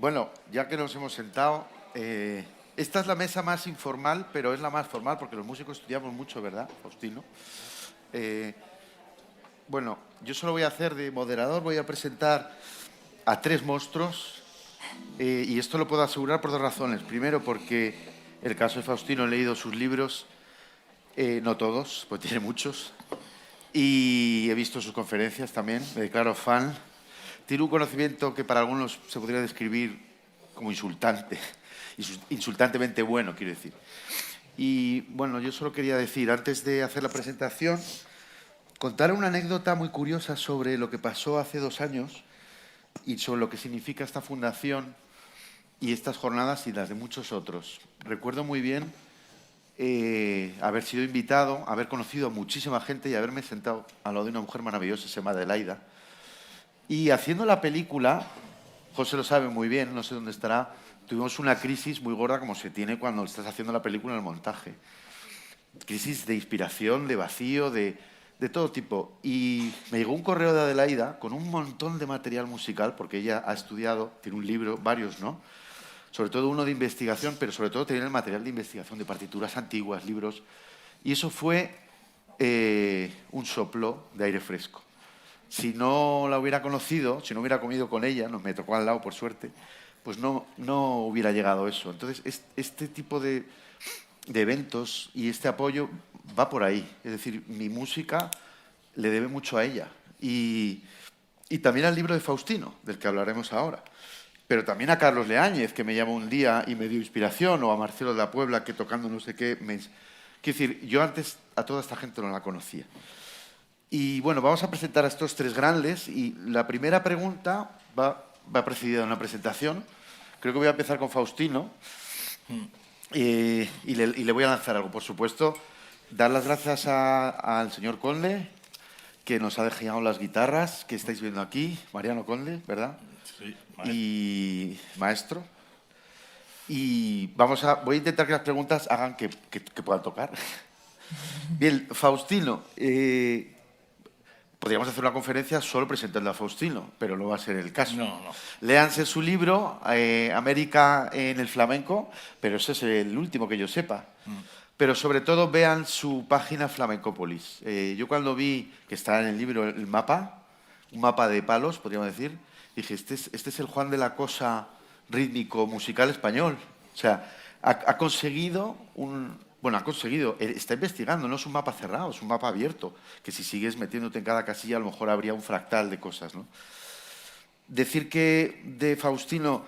Bueno, ya que nos hemos sentado, esta es la mesa más informal, pero es la más formal porque los músicos estudiamos mucho, ¿verdad, Faustino? Eh, bueno, yo solo voy a hacer de moderador, voy a presentar a tres monstruos y esto lo puedo asegurar por dos razones. Primero, porque el caso de Faustino he leído sus libros, no todos, pues tiene muchos, y he visto sus conferencias también, me declaro fan. Tiene un conocimiento que para algunos se podría describir como insultante, insultantemente bueno, quiero decir. Y bueno, yo solo quería decir, antes de hacer la presentación, contar una anécdota muy curiosa sobre lo que pasó hace 2 años y sobre lo que significa esta fundación y estas jornadas y las de muchos otros. Recuerdo muy bien haber sido invitado, haber conocido a muchísima gente y haberme sentado al lado de una mujer maravillosa, se llama Adelaida. Y haciendo la película, José lo sabe muy bien, no sé dónde estará, tuvimos una crisis muy gorda como se tiene cuando estás haciendo la película en el montaje. Crisis de inspiración, de vacío, de todo tipo. Y me llegó un correo de Adelaida con un montón de material musical, porque ella ha estudiado, tiene un libro, varios, ¿no? Sobre todo uno de investigación, pero sobre todo tenía el material de investigación de partituras antiguas, libros. Y eso fue un soplo de aire fresco. Si no la hubiera conocido, si no hubiera comido con ella, no me tocó al lado por suerte, pues no hubiera llegado eso. Entonces, este tipo de eventos y este apoyo va por ahí. Es decir, mi música le debe mucho a ella. Y también al libro de Faustino, del que hablaremos ahora. Pero también a Carlos Leáñez, que me llamó un día y me dio inspiración, o a Marcelo de la Puebla, que tocando no sé qué... Quiero decir, yo antes a toda esta gente no la conocía. Y bueno, vamos a presentar a estos tres grandes y la primera pregunta va precedida de una presentación. Creo que voy a empezar con Faustino y le voy a lanzar algo, por supuesto. Dar las gracias al señor Conde, que nos ha dejado las guitarras que estáis viendo aquí. Mariano Conde, ¿verdad? Sí, maestro. Y maestro. Y voy a intentar que las preguntas hagan que puedan tocar. Bien, Faustino, podríamos hacer una conferencia solo presentando a Faustino, pero no va a ser el caso. No. Léanse su libro, América en el flamenco, pero ese es el último que yo sepa. Pero sobre todo vean su página Flamencópolis. Yo cuando vi que está en el libro el mapa, un mapa de palos, podríamos decir, dije, este es el Juan de la Cosa rítmico musical español. O sea, ha conseguido está investigando, no es un mapa cerrado, es un mapa abierto, que si sigues metiéndote en cada casilla a lo mejor habría un fractal de cosas, ¿no? Decir que de Faustino,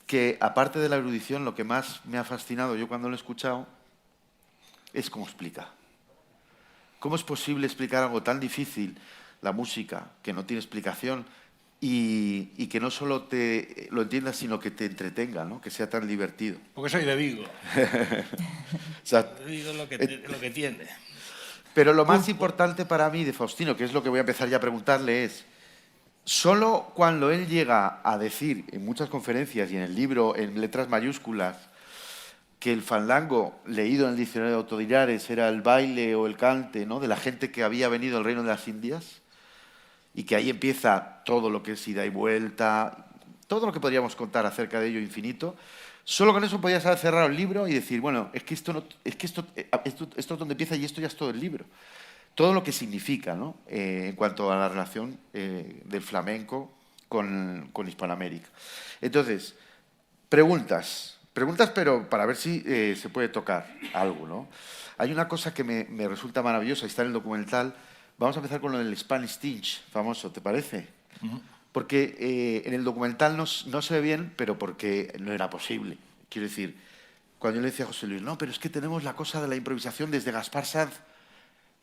que aparte de la erudición, lo que más me ha fascinado yo cuando lo he escuchado es cómo explica. ¿Cómo es posible explicar algo tan difícil, la música, que no tiene explicación, y que no solo te lo entiendas, sino que te entretenga, ¿no? Que sea tan divertido? Porque soy de Vigo. O sea, De Vigo es lo que tiene. pero lo más importante para mí de Faustino, que es lo que voy a empezar ya a preguntarle, es solo cuando él llega a decir en muchas conferencias y en el libro en letras mayúsculas que el fandango leído en el diccionario de Autodidactes era el baile o el cante, ¿no?, de la gente que había venido al reino de las Indias, y que ahí empieza todo lo que es ida y vuelta, todo lo que podríamos contar acerca de ello infinito. Solo con eso podías haber cerrado el libro y decir, bueno, esto es donde empieza y esto ya es todo el libro. Todo lo que significa, ¿no?, en cuanto a la relación del flamenco con Hispanoamérica. Entonces, preguntas, pero para ver si se puede tocar algo, ¿no? Hay una cosa que me resulta maravillosa y está en el documental. Vamos a empezar con lo del Spanish Stinch, famoso, ¿te parece? Porque en el documental no se ve bien, pero porque no era posible. Quiero decir, cuando yo le decía a José Luis, no, pero es que tenemos la cosa de la improvisación desde Gaspar Sanz,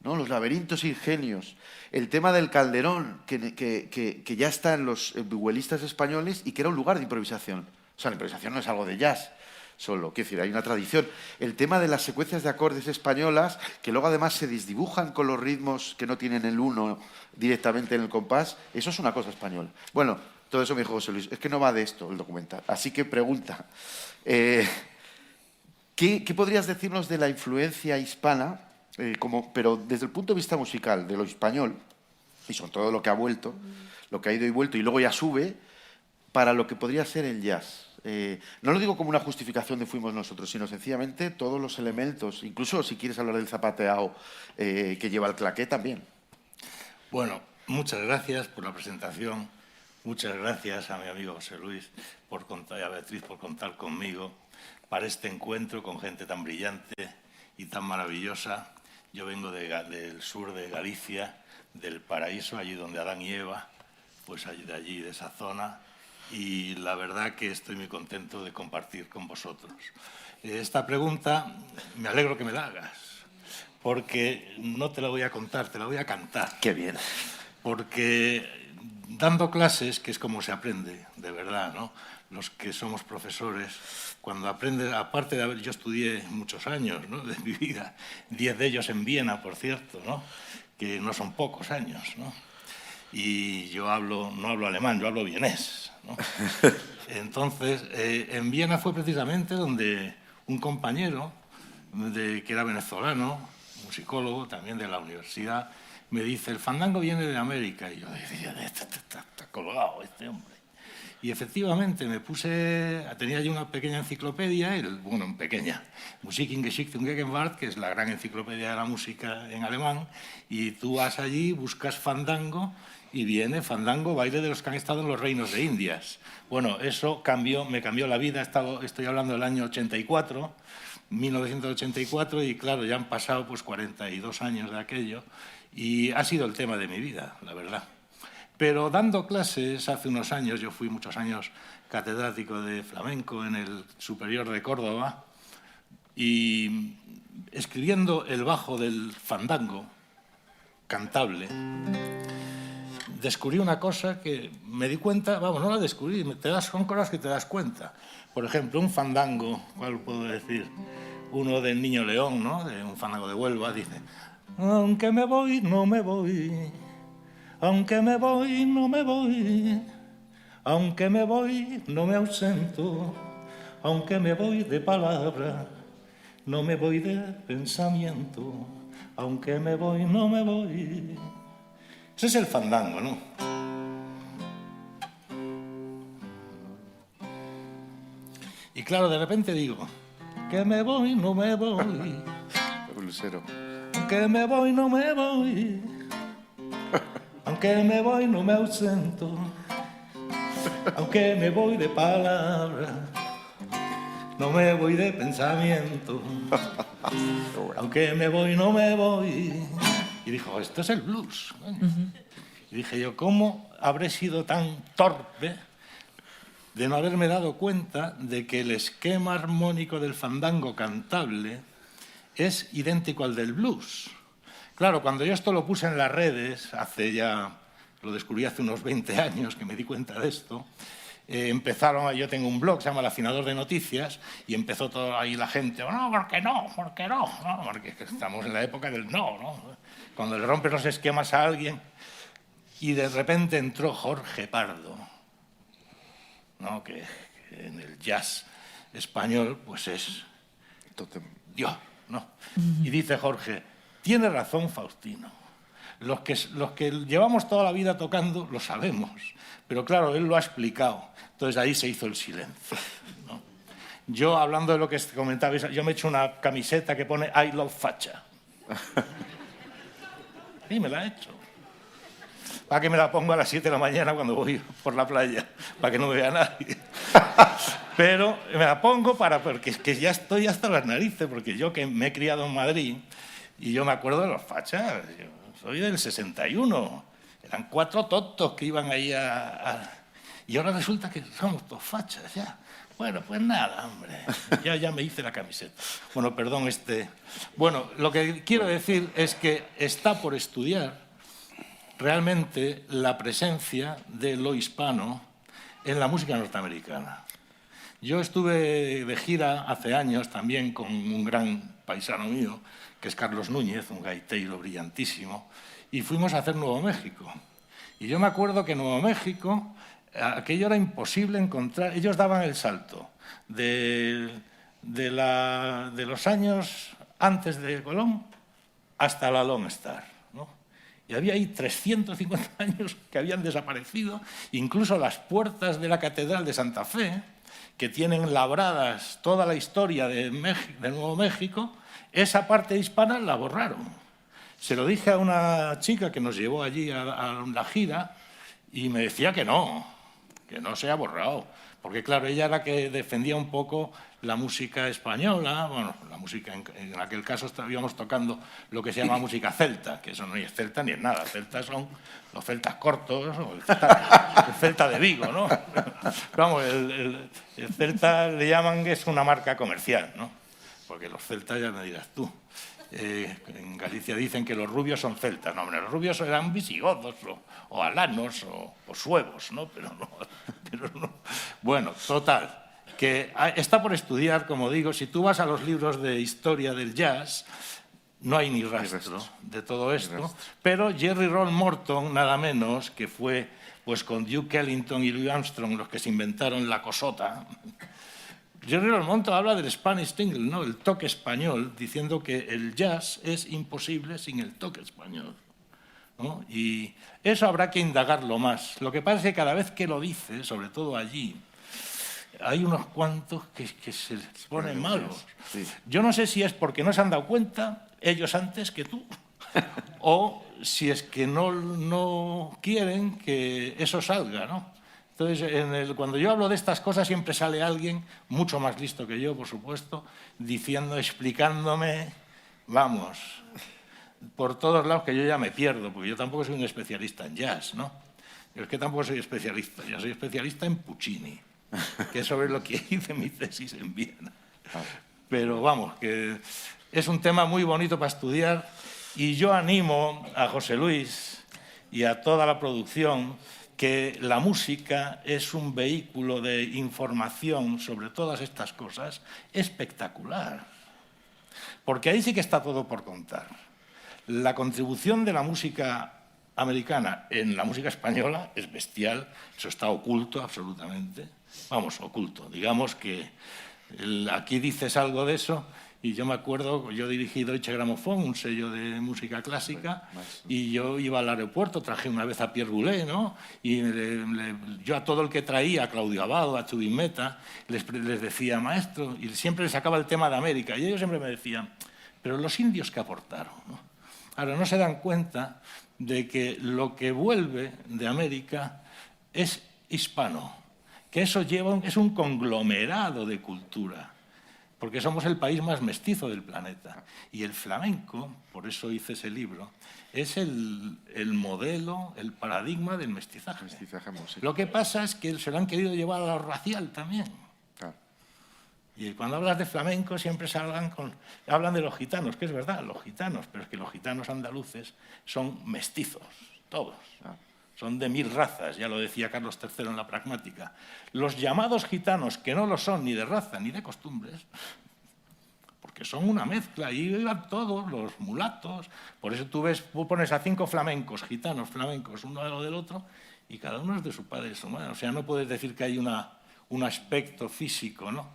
¿no? Los laberintos ingenios, el tema del Calderón, que ya está en los vihuelistas españoles y que era un lugar de improvisación. O sea, la improvisación no es algo de jazz solo, quiero decir, hay una tradición. El tema de las secuencias de acordes españolas, que luego además se desdibujan con los ritmos que no tienen el uno directamente en el compás, eso es una cosa española. Bueno, todo eso me dijo José Luis, es que no va de esto el documental. Así que pregunta, ¿qué podrías decirnos de la influencia hispana, pero desde el punto de vista musical, de lo español, y sobre todo lo que ha vuelto, lo que ha ido y vuelto, y luego ya sube, para lo que podría ser el jazz? No lo digo como una justificación de fuimos nosotros, sino sencillamente todos los elementos, incluso si quieres hablar del zapateado que lleva el claqué también. Bueno, muchas gracias por la presentación. Muchas gracias a mi amigo José Luis y a Beatriz por contar conmigo para este encuentro con gente tan brillante y tan maravillosa. Yo vengo del sur de Galicia, del paraíso, allí donde Adán y Eva, pues de allí, de esa zona, y la verdad que estoy muy contento de compartir con vosotros. Esta pregunta me alegro que me la hagas, porque no te la voy a contar, te la voy a cantar. ¡Qué bien! Porque dando clases, que es como se aprende, de verdad, ¿no? Los que somos profesores, cuando aprendes, aparte de haber, yo estudié muchos años, ¿no?, de mi vida, 10 de ellos en Viena, por cierto, ¿no?, que no son pocos años, ¿no? Y yo no hablo alemán, yo hablo vienés, ¿no? Entonces, en Viena fue precisamente donde un compañero que era venezolano, musicólogo también de la universidad, me dice, el fandango viene de América. Y yo decía, está colgado este hombre. Y efectivamente tenía yo una pequeña enciclopedia, pequeña, Musikgeschichte und Gegenwart, que es la gran enciclopedia de la música en alemán, y tú vas allí, buscas fandango, y viene fandango, baile de los que han estado en los reinos de Indias. Bueno, eso me cambió la vida, estoy hablando del año 84, 1984, y claro, ya han pasado pues 42 años de aquello, y ha sido el tema de mi vida, la verdad. Pero dando clases hace unos años, yo fui muchos años catedrático de flamenco en el Superior de Córdoba, y escribiendo el bajo del fandango, cantable, descubrí una cosa que me di cuenta, no la descubrí, son cosas que te das cuenta. Por ejemplo, un fandango, ¿cuál puedo decir? Uno del Niño León, ¿no?, de un fandango de Huelva, dice: aunque me voy, no me voy, aunque me voy, no me voy, aunque me voy, no me ausento, aunque me voy de palabra, no me voy de pensamiento, aunque me voy, no me voy. Ese es el fandango, ¿no? Y claro, de repente digo, que me voy, no me voy, Lucero. aunque me voy, no me voy, aunque me voy, no me ausento, aunque me voy de palabra, no me voy de pensamiento, aunque me voy, no me voy. Y dijo, esto es el blues. Y dije yo, ¿cómo habré sido tan torpe de no haberme dado cuenta de que el esquema armónico del fandango cantable es idéntico al del blues? Claro, cuando yo esto lo puse en las redes, lo descubrí hace unos 20 años que me di cuenta de esto, yo tengo un blog, se llama El Afinador de Noticias, y empezó todo ahí la gente, no, ¿por qué no? ¿Por qué no? No, porque estamos en la época del no, ¿no? Cuando le rompes los esquemas a alguien, y de repente entró Jorge Pardo, ¿no?, que en el jazz español pues es Dios, ¿no? Y dice Jorge, tiene razón Faustino. Los que llevamos toda la vida tocando lo sabemos, pero claro, él lo ha explicado. Entonces ahí se hizo el silencio, ¿no? Yo, hablando de lo que comentabais, yo me he hecho una camiseta que pone I love facha. Sí, me la he hecho. Para que me la pongo a las 7 de la mañana cuando voy por la playa, para que no me vea nadie. Pero me la pongo porque es que ya estoy hasta las narices, porque yo que me he criado en Madrid, y yo me acuerdo de los fachas, yo soy del 61, eran 4 tontos que iban ahí y ahora resulta que somos todos fachas ya. Bueno, pues nada, hombre, ya me hice la camiseta. Bueno, perdón, Bueno, lo que quiero decir es que está por estudiar realmente la presencia de lo hispano en la música norteamericana. Yo estuve de gira hace años también con un gran paisano mío, que es Carlos Núñez, un gaitero brillantísimo, y fuimos a hacer Nuevo México. Y yo me acuerdo que en Nuevo México aquello era imposible encontrar. Ellos daban el salto de los años antes de Colón hasta la Lone Star, ¿no? Y había ahí 350 años que habían desaparecido, incluso las puertas de la Catedral de Santa Fe que tienen labradas toda la historia de Nuevo México, esa parte hispana la borraron. Se lo dije a una chica que nos llevó allí a la gira y me decía que no se ha borrado. Porque, claro, ella era la que defendía un poco la música española, bueno, la música, en aquel caso estábamos tocando lo que se llama música celta, que eso no es celta ni es nada, celtas son los celtas cortos, o el celta de Vigo, ¿no? Vamos, el celta le llaman que es una marca comercial, ¿no? Porque los celtas ya me dirás tú. En Galicia dicen que los rubios son celtas. No, hombre, los rubios eran visigodos o alanos o suevos, ¿no? Pero no. Bueno, total, que está por estudiar, como digo, si tú vas a los libros de historia del jazz, no hay ni rastro de todo esto, pero Jerry Roll Morton, nada menos, que fue pues con Duke Ellington y Louis Armstrong los que se inventaron la cosota. Jerry Roll Morton habla del Spanish Tingle, ¿no? El toque español, diciendo que el jazz es imposible sin el toque español, ¿no? Y eso habrá que indagarlo más. Lo que pasa es que cada vez que lo dice, sobre todo allí, hay unos cuantos que se les ponen malos. Sí. Yo no sé si es porque no se han dado cuenta, ellos antes que tú, o si es que no quieren que eso salga, ¿no? Entonces, cuando yo hablo de estas cosas siempre sale alguien, mucho más listo que yo, por supuesto, explicándome, vamos, por todos lados, que yo ya me pierdo, porque yo tampoco soy un especialista en jazz, ¿no? Yo es que tampoco soy especialista, yo soy especialista en Puccini, que es sobre lo que hice mi tesis en Viena. Pero vamos, que es un tema muy bonito para estudiar y yo animo a José Luis y a toda la producción que la música es un vehículo de información sobre todas estas cosas espectacular. Porque ahí sí que está todo por contar. La contribución de la música americana en la música española es bestial, eso está oculto absolutamente. Vamos, oculto. Digamos que aquí dices algo de eso y yo me acuerdo, yo dirigí Deutsche Grammophon, un sello de música clásica, y yo iba al aeropuerto, traje una vez a Pierre Boulez, ¿no? Y yo a todo el que traía, a Claudio Abbado, a Chubin Mehta, les decía, maestro, y siempre les sacaba el tema de América, y ellos siempre me decían, pero los indios que aportaron, ¿no? Ahora, no se dan cuenta de que lo que vuelve de América es hispano, que eso es un conglomerado de cultura, porque somos el país más mestizo del planeta. Y el flamenco, por eso hice ese libro, es el modelo, el paradigma del mestizaje. Lo que pasa es que se lo han querido llevar a lo racial también. Claro. Y cuando hablas de flamenco siempre hablan de los gitanos, que es verdad, los gitanos, pero es que los gitanos andaluces son mestizos, todos. Claro. Son de 1000 razas, ya lo decía Carlos III en la Pragmática. Los llamados gitanos, que no lo son ni de raza ni de costumbres, porque son una mezcla, y iban todos, los mulatos. Por eso tú pones a 5 flamencos, gitanos flamencos, uno al lado del otro, y cada uno es de su padre y su madre. O sea, no puedes decir que hay un aspecto físico, ¿no?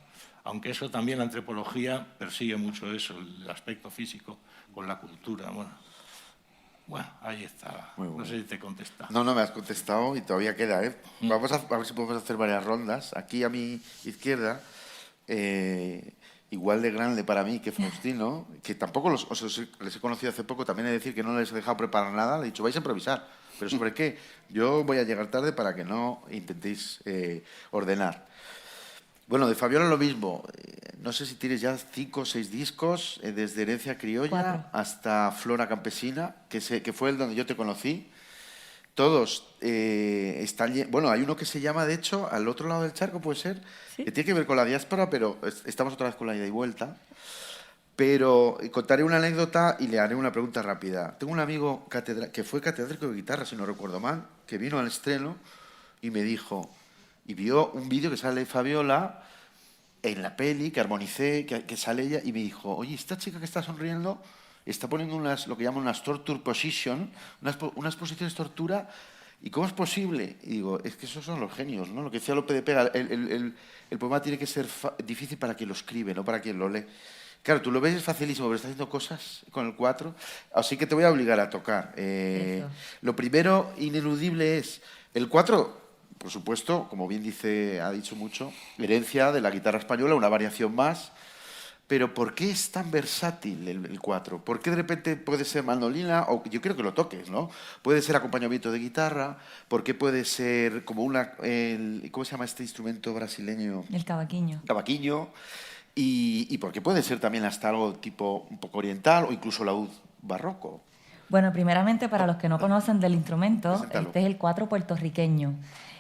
Aunque eso también la antropología persigue mucho eso, el aspecto físico con la cultura, Bueno, ahí está. Bueno. No sé si te he contestado. No, me has contestado y todavía queda, ¿eh? Vamos a ver si podemos hacer varias rondas. Aquí a mi izquierda, igual de grande para mí que Faustino, que tampoco les he conocido hace poco, también he de decir que no les he dejado preparar nada, le he dicho, vais a improvisar. ¿Pero sobre qué? Yo voy a llegar tarde para que no intentéis ordenar. Bueno, de Fabiola lo mismo. No sé si tienes ya 5 o 6 discos, desde Herencia Criolla 4. hasta Flora Campesina, que fue el donde yo te conocí. Todos están... Bueno, hay uno que se llama, de hecho, Al otro lado del charco, puede ser, ¿sí? Que tiene que ver con la diáspora, pero estamos otra vez con la ida y vuelta. Pero contaré una anécdota y le haré una pregunta rápida. Tengo un amigo que fue catedrático de guitarra, si no recuerdo mal, que vino al estreno y me dijo... Y vio un vídeo que sale Fabiola en la peli, que armonicé, que sale ella, y me dijo, oye, esta chica que está sonriendo está poniendo lo que llaman unas torture position, unas posiciones tortura, ¿y cómo es posible? Y digo, es que esos son los genios, ¿no? Lo que decía Lope de Pega, el poema tiene que ser difícil para quien lo escribe, no para quien lo lee. Claro, tú lo ves, es facilísimo, pero estás haciendo cosas con el 4, así que te voy a obligar a tocar. Lo primero, ineludible, es el 4... por supuesto, como bien ha dicho mucho, herencia de la guitarra española, una variación más. Pero ¿por qué es tan versátil el cuatro? ¿Por qué de repente puede ser mandolina? O yo creo que lo toques, ¿no? Puede ser acompañamiento de guitarra. ¿Por qué puede ser como ¿cómo se llama este instrumento brasileño? El cavaquinho. Cavaquinho. Y por qué puede ser también hasta algo tipo un poco oriental o incluso laúd barroco. Bueno, primeramente, para los que no conocen del instrumento, Preséntalo. este es el cuatro puertorriqueño,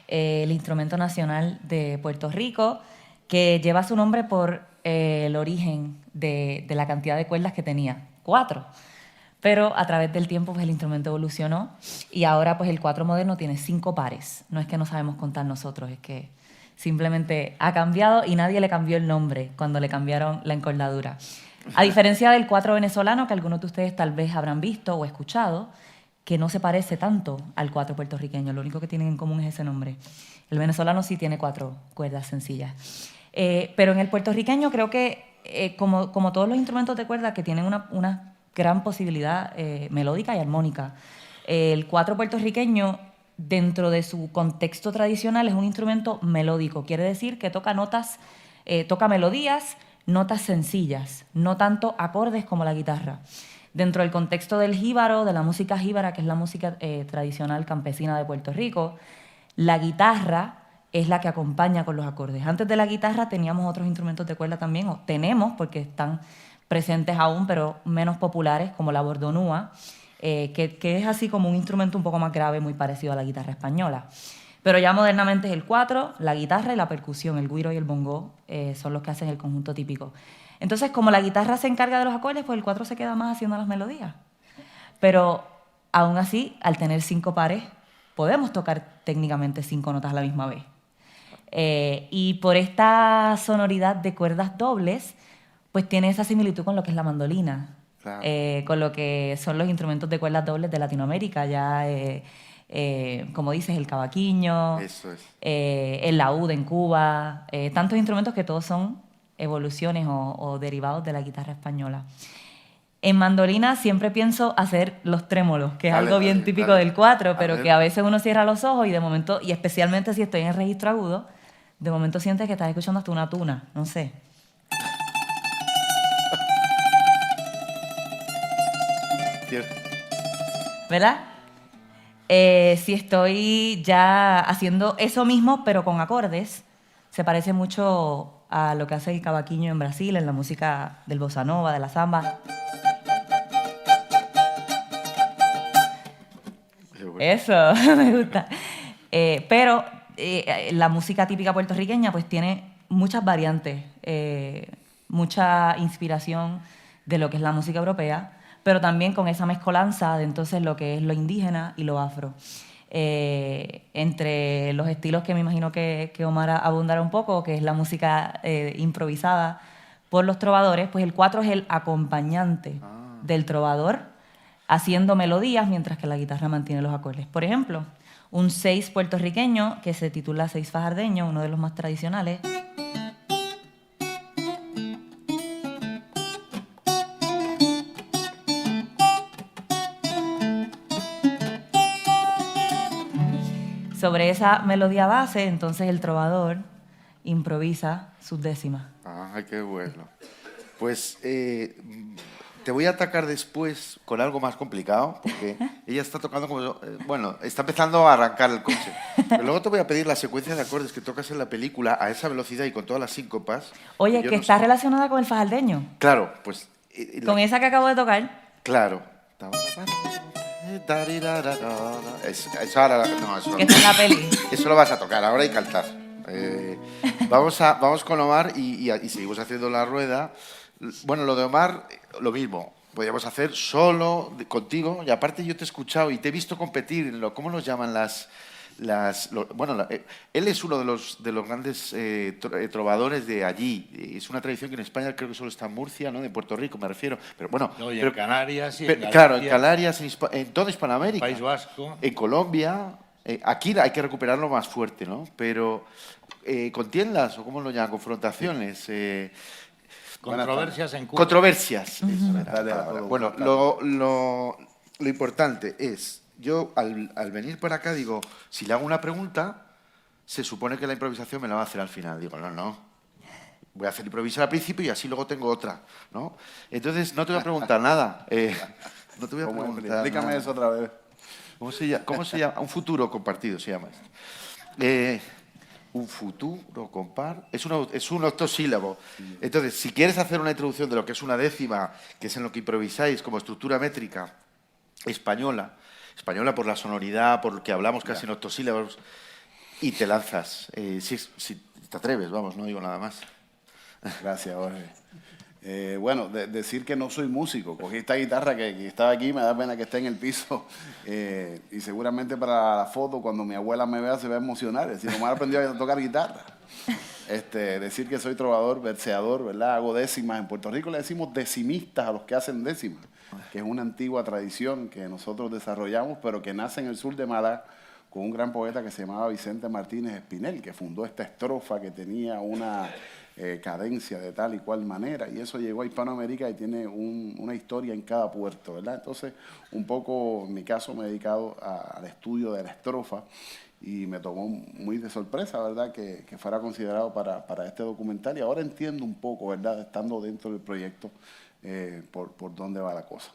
el instrumento nacional de Puerto Rico, que lleva su nombre por el origen de la cantidad de cuerdas que tenía, 4. Pero a través del tiempo pues, el instrumento evolucionó y ahora pues, el 4 moderno tiene 5 pares. No es que no sabemos contar nosotros, es que simplemente ha cambiado y nadie le cambió el nombre cuando le cambiaron la encordadura. A diferencia del 4 venezolano, que algunos de ustedes tal vez habrán visto o escuchado, que no se parece tanto al 4 puertorriqueño, lo único que tienen en común es ese nombre. El venezolano sí tiene 4 cuerdas sencillas. Pero en el puertorriqueño creo que, como todos los instrumentos de cuerda que tienen una gran posibilidad melódica y armónica, el 4 puertorriqueño, dentro de su contexto tradicional, es un instrumento melódico. Quiere decir que toca melodías, notas sencillas, no tanto acordes como la guitarra. Dentro del contexto del jíbaro, de la música jíbara, que es la música tradicional campesina de Puerto Rico, la guitarra es la que acompaña con los acordes. Antes de la guitarra teníamos otros instrumentos de cuerda también, o tenemos, porque están presentes aún, pero menos populares, como la bordonúa, que es así como un instrumento un poco más grave, muy parecido a la guitarra española. Pero ya modernamente es el 4, la guitarra y la percusión, el güiro y el bongo, son los que hacen el conjunto típico. Entonces, como la guitarra se encarga de los acordes, pues el 4 se queda más haciendo las melodías. Pero aún así, al tener 5 pares, podemos tocar técnicamente 5 notas a la misma vez. Y por esta sonoridad de cuerdas dobles, pues tiene esa similitud con lo que es la mandolina, Claro. con lo que son los instrumentos de cuerdas dobles de Latinoamérica, ya, como dices, el cavaquinho, Eso es. el laúd en Cuba, tantos instrumentos que todos son evoluciones o derivados de la guitarra española. En mandolina siempre pienso hacer los trémolos, que es Dale, algo bien dale, típico dale. del 4, pero A ver. que a veces uno cierra los ojos y de momento, y especialmente si estoy en el registro agudo, de momento sientes que estás escuchando hasta una tuna, no sé. Cierto. ¿Verdad? Si estoy ya haciendo eso mismo, pero con acordes, se parece mucho a lo que hace el cavaquinho en Brasil, en la música del bossa nova, de la samba. Eso, me gusta. Pero la música típica puertorriqueña pues tiene muchas variantes, mucha inspiración de lo que es la música europea, pero también con esa mezcolanza de entonces lo que es lo indígena y lo afro. Entre los estilos que me imagino que Omar abundará un poco, que es la música improvisada por los trovadores, pues el 4 es el acompañante del trovador haciendo melodías mientras que la guitarra mantiene los acordes. Por ejemplo, un 6 puertorriqueño que se titula 6 fajardeño, uno de los más tradicionales. Sobre esa melodía base, entonces el trovador improvisa sus décimas. Ay, qué bueno. Pues te voy a atacar después con algo más complicado, porque ella está tocando como... bueno, está empezando a arrancar el coche. Pero luego te voy a pedir la secuencia de acordes que tocas en la película a esa velocidad y con todas las síncopas. Oye, yo que no está sé. relacionada con el fajardeño. Claro, pues... Con esa que acabo de tocar. Claro. Eso ahora... No, eso Que está en la peli. Eso lo vas a tocar, ahora hay que cantar. Vamos con Omar y seguimos haciendo la rueda. Bueno, lo de Omar, lo mismo. Podríamos hacer solo, contigo. Y aparte yo te he escuchado y te he visto competir en ¿cómo los llaman él es uno de los grandes trovadores de allí. Es una tradición que en España creo que solo está en Murcia, ¿no? De Puerto Rico me refiero. Pero bueno, No, y en Canarias y en Galicia, claro, en Canarias, en toda Hispanoamérica. País Vasco. En Colombia. Aquí hay que recuperarlo más fuerte, ¿no? Pero contiendas, o cómo lo llaman, confrontaciones. Controversias en Cuba. Controversias. Eso era la palabra. Bueno, lo importante es, yo al venir por acá digo, si le hago una pregunta, se supone que la improvisación me la va a hacer al final. Digo, no. Voy a hacer improvisar al principio y así luego tengo otra, ¿no? Entonces, no te voy a preguntar nada. No te voy a preguntar nada. Explícame eso otra vez. ¿Cómo se llama? Un futuro compartido se llama esto. Un futuro compar... Es un octosílabo. Entonces, si quieres hacer una introducción de lo que es una décima, que es en lo que improvisáis como estructura métrica española por la sonoridad, por lo que hablamos casi en octosílabos, y te lanzas. Si te atreves, vamos, no digo nada más. Gracias, Jorge. Bueno, decir que no soy músico. Cogí esta guitarra que estaba aquí, me da pena que esté en el piso. Y seguramente para la foto, cuando mi abuela me vea, se va a emocionar. Es decir, nomás aprendí a tocar guitarra. Decir que soy trovador, verseador, ¿verdad? Hago décimas. En Puerto Rico le decimos decimistas a los que hacen décimas, que es una antigua tradición que nosotros desarrollamos, pero que nace en el sur de Málaga con un gran poeta que se llamaba Vicente Martínez Espinel, que fundó esta estrofa que tenía una cadencia de tal y cual manera, y eso llegó a Hispanoamérica y tiene una historia en cada puerto, ¿verdad? Entonces, un poco, en mi caso, me he dedicado al estudio de la estrofa y me tomó muy de sorpresa, ¿verdad?, que fuera considerado para este documental, y ahora entiendo un poco, ¿verdad?, estando dentro del proyecto, por dónde va la cosa.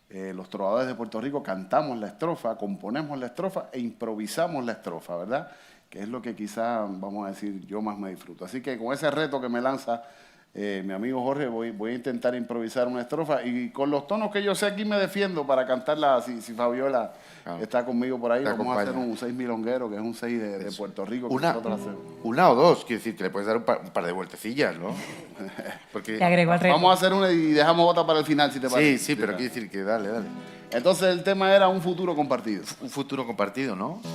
Los trovadores de Puerto Rico cantamos la estrofa, componemos la estrofa e improvisamos la estrofa, ¿verdad?, que es lo que quizá, vamos a decir, yo más me disfruto. Así que con ese reto que me lanza mi amigo Jorge, voy a intentar improvisar una estrofa, y con los tonos que yo sé aquí me defiendo para cantarla. Si Fabiola está conmigo por ahí, vamos a hacer un 6 milonguero, que es un 6 de Puerto Rico. Una o dos, quiero decir, que le puedes dar un par de vueltecillas, ¿no? Porque Te agrego el reto. vamos a hacer una y dejamos otra para el final, si te parece. Sí, pero quiero decir que dale. Entonces el tema era un futuro compartido. Un futuro compartido, ¿no? Sí.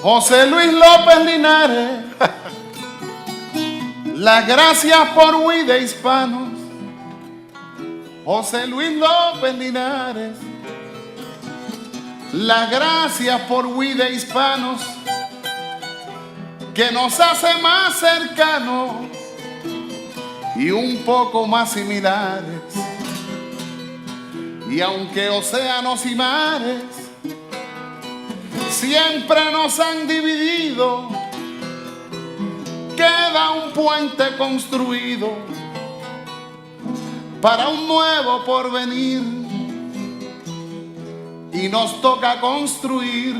José Luis López Linares, las gracias por huir de hispanos. José Luis López Linares, las gracias por huir de hispanos, que nos hace más cercanos y un poco más similares. Y aunque océanos y mares siempre nos han dividido, queda un puente construido para un nuevo porvenir, y nos toca construir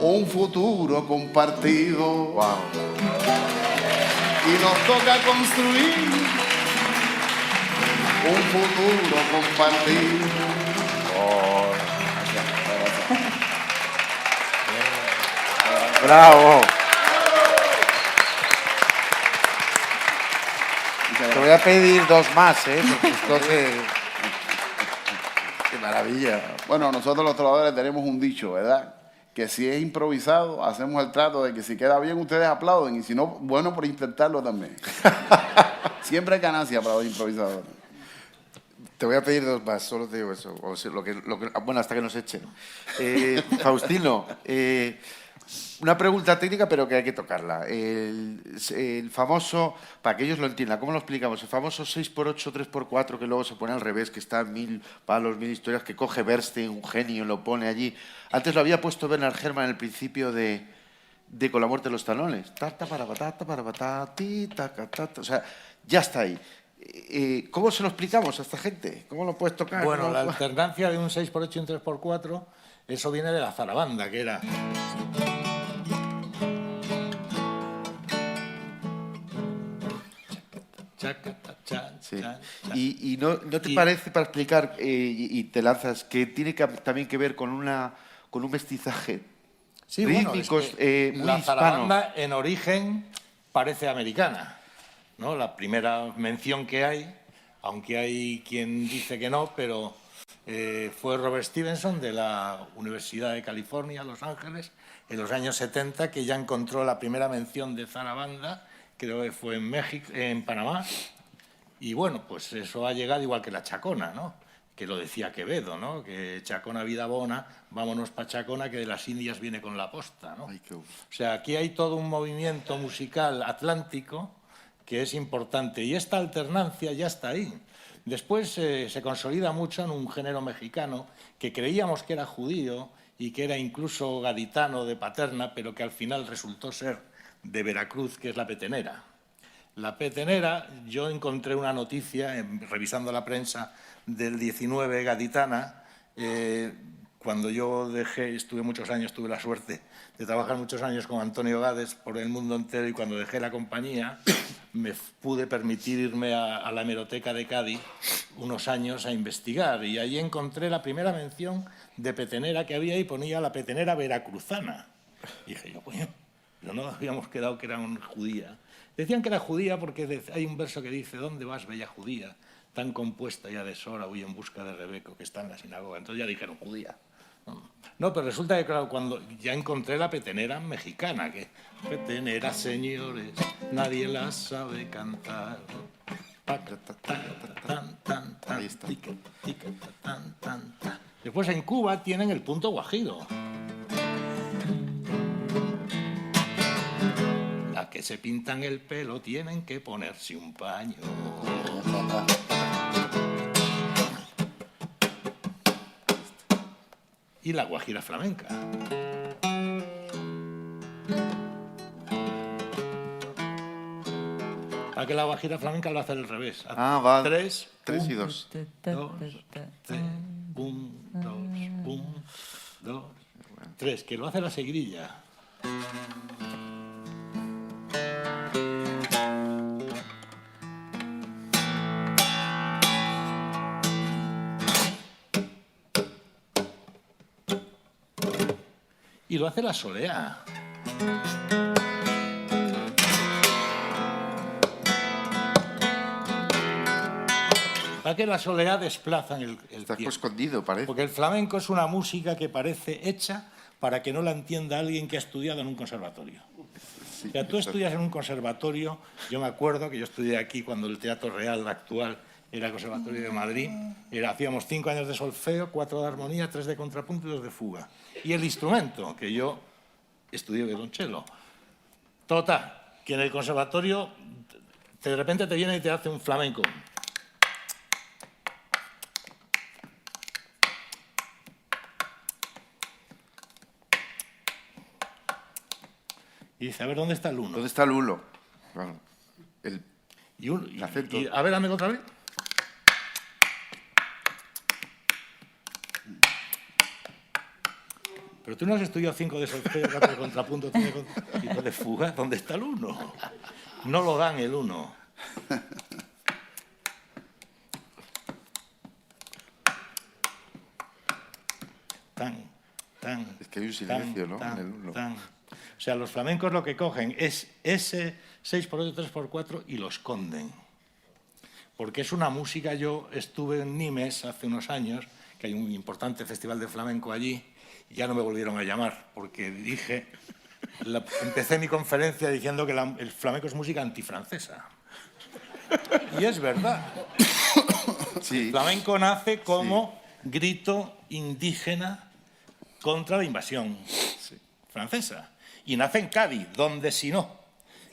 un futuro compartido. Wow. Y nos toca construir un futuro compartido. ¡Bravo! Te voy a pedir dos más, porque esto ¡qué maravilla! Bueno, nosotros los trovadores tenemos un dicho, ¿verdad? Que si es improvisado, hacemos el trato de que si queda bien, ustedes aplauden, y si no, bueno por intentarlo también. Siempre hay ganancia para los improvisadores. Te voy a pedir dos más, solo te digo eso. Bueno, hasta que nos echen. Faustino, una pregunta técnica, pero que hay que tocarla. El famoso, para que ellos lo entiendan, ¿cómo lo explicamos? El famoso 6x8, 3x4, que luego se pone al revés, que está 1000 palos, 1000 historias, que coge Bernstein, un genio, lo pone allí. Antes lo había puesto Bernard Herrmann en el principio de Con la muerte de los talones. Tata para batata, para batata, ti, taca, tata. O sea, ya está ahí. ¿Cómo se lo explicamos a esta gente? ¿Cómo lo puedes tocar? Bueno, la alternancia de un 6x8 y un 3x4, eso viene de la zarabanda, que era... Sí. ¿Y no te parece, para explicar, y te lanzas, que tiene también que ver con un mestizaje rítmico, bueno, es muy la hispano? zarabanda en origen parece americana, ¿no? La primera mención que hay, aunque hay quien dice que no, pero fue Robert Stevenson de la Universidad de California, Los Ángeles, en los años 70, que ya encontró la primera mención de zarabanda creo que fue en México, en Panamá, y bueno, pues eso ha llegado igual que la Chacona, ¿no? Que lo decía Quevedo, ¿no? Que Chacona vida bona, vámonos pa' Chacona, que de las Indias viene con la posta, ¿no? Ay, qué... O sea, aquí hay todo un movimiento musical atlántico que es importante, y esta alternancia ya está ahí. Después se consolida mucho en un género mexicano que creíamos que era judío y que era incluso gaditano de Paterna, pero que al final resultó ser de Veracruz, que es la petenera. La petenera, yo encontré una noticia, revisando la prensa del 19 gaditana, cuando yo estuve muchos años, tuve la suerte de trabajar muchos años con Antonio Gades por el mundo entero, y cuando dejé la compañía me pude permitir irme a la hemeroteca de Cádiz unos años a investigar, y allí encontré la primera mención de petenera que había, y ponía la petenera veracruzana. Y dije yo, coño, pero no habíamos quedado que era una judía. Decían que era judía porque hay un verso que dice: ¿dónde vas, bella judía? Tan compuesta ya de Sora, huye en busca de Rebeco, que está en la sinagoga. Entonces ya dijeron judía. No, pero resulta que, claro, cuando ya encontré la petenera mexicana, que petenera, señores, nadie la sabe cantar. Ahí está. Después en Cuba tienen el punto guajiro. Las que se pintan el pelo tienen que ponerse un paño. Y la guajira flamenca. ¿A que la guajira flamenca lo hace al revés? Ah, va. 3, 3 y 2. 2, 3, 1, 2, 1, 2, 3, que lo hace la seguirilla. Y lo hace la solea. ¿Para que la solea desplazan el Está tiempo? escondido, parece. Porque el flamenco es una música que parece hecha para que no la entienda alguien que ha estudiado en un conservatorio. Sí, O sea, tú estudias en un conservatorio, yo me acuerdo que yo estudié aquí cuando el Teatro Real actual era el Conservatorio de Madrid, hacíamos 5 años de solfeo, 4 de armonía, 3 de contrapunto y 2 de fuga. Y el instrumento, que yo estudié violonchelo. Total, que en el conservatorio de repente te viene y te hace un flamenco. Y dice, a ver, ¿dónde está el uno? ¿Dónde está el hulo? Claro. El acento. A ver, dame otra vez. Pero tú no has estudiado 5 de solfeo, 4 de contrapunto, 5 de fuga. ¿Dónde está el 1? No lo dan el 1. Es que hay un silencio, ¿no? En el uno. O sea, los flamencos lo que cogen es ese 6x8, 3x4 y lo esconden. Porque es una música, yo estuve en Nimes hace unos años, que hay un importante festival de flamenco allí, y ya no me volvieron a llamar, porque empecé mi conferencia diciendo que el flamenco es música antifrancesa. Y es verdad. Sí. El flamenco nace como grito indígena contra la invasión francesa. Y nace en Cádiz, donde si no,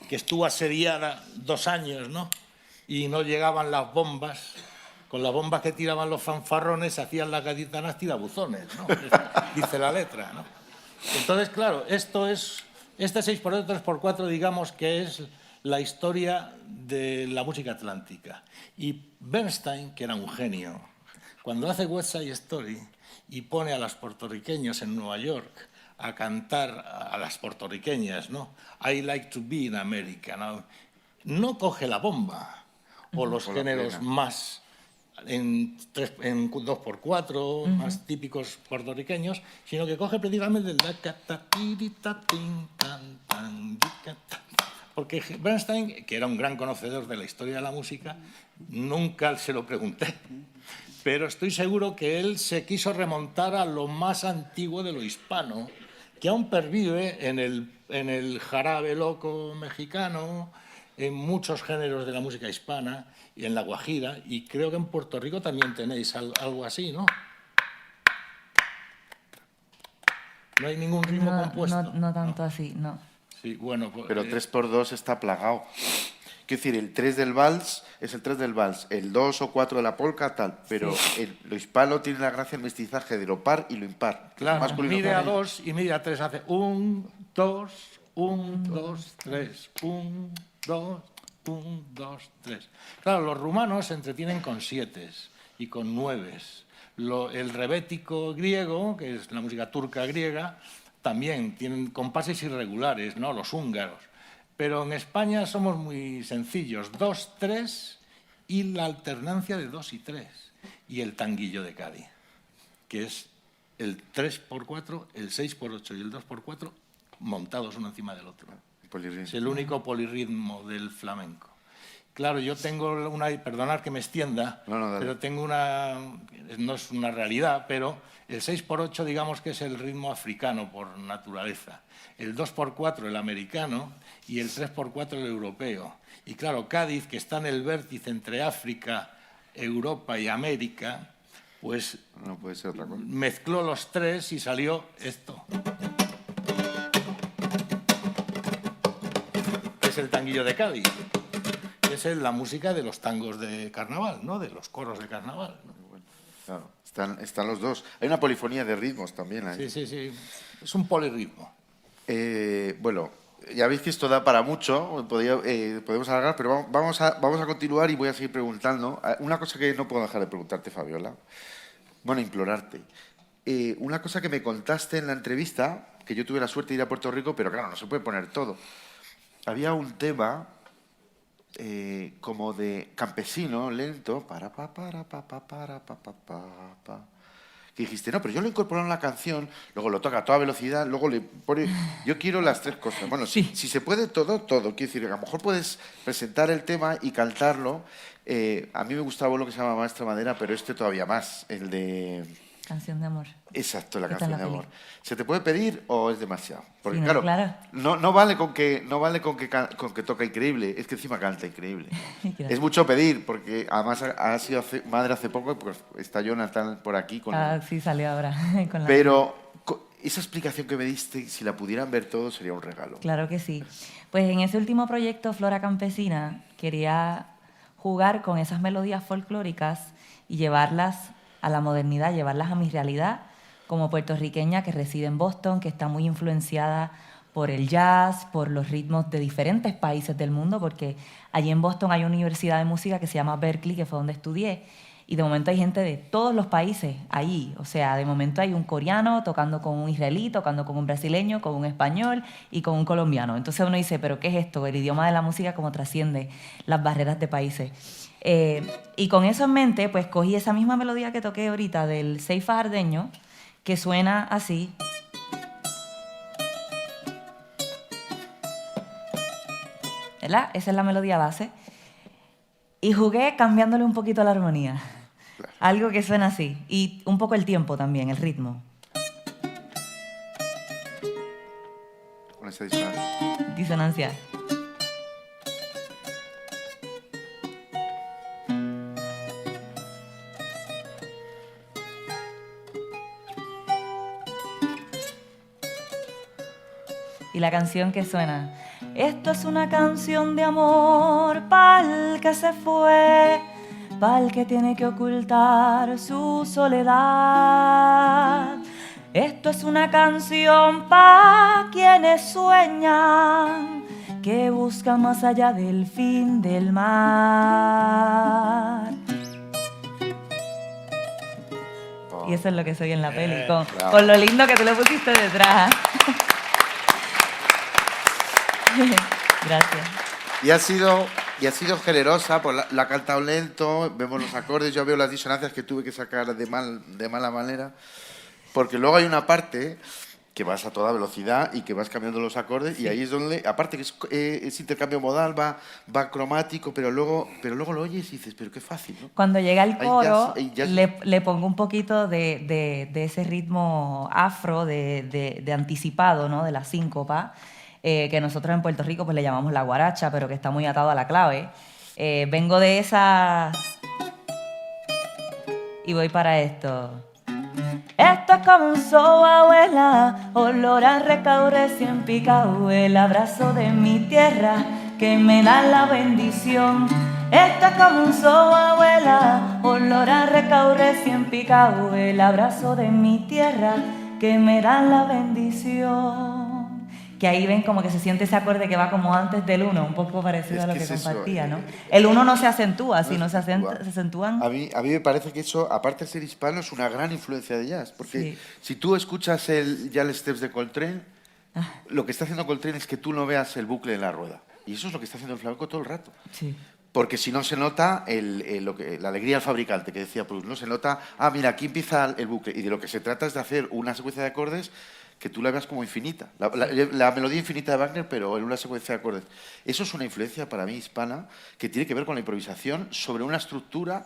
que estuvo asediada 2 años, ¿no? Y no llegaban las bombas. Con las bombas que tiraban los fanfarrones hacían las gaditanas tirabuzones, ¿no? Dice la letra, ¿no? Entonces, claro, este 6x8, 3x4, digamos que es la historia de la música atlántica. Y Bernstein, que era un genio, cuando hace West Side Story y pone a los puertorriqueños en Nueva York a cantar a las puertorriqueñas, ¿no? I like to be in America, ¿no? No coge la bomba o los géneros más en 2x4, más típicos puertorriqueños, sino que coge precisamente el porque Bernstein, que era un gran conocedor de la historia de la música, nunca se lo pregunté, pero estoy seguro que él se quiso remontar a lo más antiguo de lo hispano, que aún pervive en el jarabe loco mexicano, en muchos géneros de la música hispana y en La Guajira, y creo que en Puerto Rico también tenéis algo así, ¿no? No hay ningún ritmo compuesto. No tanto así, no. Sí, bueno, pues, Pero 3x2 está plagado. Quiero decir, el 3 del vals es el 3 del vals, el 2 o 4 de la polka, tal. Pero lo hispano tiene la gracia del mestizaje de lo par y lo impar. claro, Masculino mide a femenino. 2 y mide a 3, hace 1, 2, 1, 2, 3, 1, 2, 1, 2, 3. Claro, los rumanos se entretienen con 7 y con 9. El rebético griego, que es la música turca griega, también tienen compases irregulares, ¿no? Los húngaros. Pero en España somos muy sencillos, 2, 3 y la alternancia de 2 y 3. Y el tanguillo de Cádiz, que es el 3x4, el 6x8 y el 2x4 montados uno encima del otro. Polirritmo. Es el único polirritmo del flamenco. Claro, yo tengo una, perdonad que me extienda, No, dale. pero tengo una, no es una realidad, pero el 6x8 digamos que es el ritmo africano por naturaleza, el 2x4 el americano y el 3x4 el europeo. Y claro, Cádiz, que está en el vértice entre África, Europa y América, pues No puede ser otra cosa. mezcló los tres y salió esto. Es el tanguillo de Cádiz. Es la música de los tangos de carnaval, ¿no? De los coros de carnaval, ¿no? Claro, están los dos. Hay una polifonía de ritmos también ahí. Sí. Es un polirritmo. Bueno, ya veis que esto da para mucho, podemos alargar, pero vamos a continuar y voy a seguir preguntando. Una cosa que no puedo dejar de preguntarte, Fabiola, bueno, implorarte. Una cosa que me contaste en la entrevista, que yo tuve la suerte de ir a Puerto Rico, pero claro, no se puede poner todo. Había un tema como de campesino, lento, que dijiste, no, pero yo lo incorporé en la canción, luego lo toca a toda velocidad, luego le pone... Yo quiero las tres cosas. Bueno, si se puede todo. Quiero decir, a lo mejor puedes presentar el tema y cantarlo. A mí me gustaba lo que se llama Maestra Madera, pero este todavía más, el de... Canción de amor. Exacto, la Está en canción la de amor. peli. ¿Se te puede pedir o es demasiado? Porque Sí, no, claro, claro. no vale con que toca increíble, es que encima canta increíble. Gracias. Es mucho pedir, porque además ha sido madre hace poco, pues está Jonathan por aquí con Sí, salió ahora. Con la... Pero esa explicación que me diste, si la pudieran ver todos, sería un regalo. Claro que sí. Pues en ese último proyecto, Flora Campesina, quería jugar con esas melodías folclóricas y llevarlas a la modernidad, llevarlas a mi realidad como puertorriqueña que reside en Boston, que está muy influenciada por el jazz, por los ritmos de diferentes países del mundo, porque allí en Boston hay una universidad de música que se llama Berklee, que fue donde estudié, y de momento hay gente de todos los países allí. O sea, de momento hay un coreano tocando con un israelí, tocando con un brasileño, con un español y con un colombiano. Entonces uno dice, ¿pero qué es esto? El idioma de la música como trasciende las barreras de países. Y con eso en mente, pues cogí esa misma melodía que toqué ahorita del Sei fajardeño, que suena así. ¿Verdad? Esa es la melodía base. Y jugué cambiándole un poquito la armonía. Claro. Algo que suena así. Y un poco el tiempo también, el ritmo. Con esa disonancia. Disonancia. Y la canción que suena. Esto es una canción de amor pa'l que se fue, pa'l que tiene que ocultar su soledad. Esto es una canción pa' quienes sueñan, que buscan más allá del fin del mar. Y eso es lo que soy en la peli, con lo lindo que tú le pusiste detrás. Gracias. Y ha sido generosa, pues la ha cantado lento, vemos los acordes, yo veo las disonancias que tuve que sacar de mala manera, porque luego hay una parte que vas a toda velocidad y que vas cambiando los acordes, y ahí es donde, aparte que es intercambio modal, va cromático, pero luego lo oyes y dices, pero qué fácil, ¿no? Cuando llega el coro, Hay jazz. le pongo un poquito de ese ritmo afro, de anticipado, ¿no? De la síncopa. que nosotros en Puerto Rico pues le llamamos la guaracha, pero que está muy atado a la clave. Vengo de esa... y voy para esto. Esto es como un so, abuela, olor a recao recién picao, el abrazo de mi tierra que me da la bendición. Esto es como un so, abuela, olor a recao recién picao, el abrazo de mi tierra que me da la bendición. Que ahí ven como que se siente ese acorde que va como antes del uno, un poco parecido a lo que compartía, ¿no? El uno no se acentúa, sino se acentúan. A mí me parece que eso, aparte de ser hispano, es una gran influencia de jazz. Porque Sí. si tú escuchas ya el Steps de Coltrane, lo que está haciendo Coltrane es que tú no veas el bucle de la rueda. Y eso es lo que está haciendo el flamenco todo el rato. Sí. Porque si no se nota la alegría del fabricante, que decía Proust, no se nota, mira, aquí empieza el bucle. Y de lo que se trata es de hacer una secuencia de acordes que tú la veas como infinita. La melodía infinita de Wagner, pero en una secuencia de acordes. Eso es una influencia para mí hispana que tiene que ver con la improvisación sobre una estructura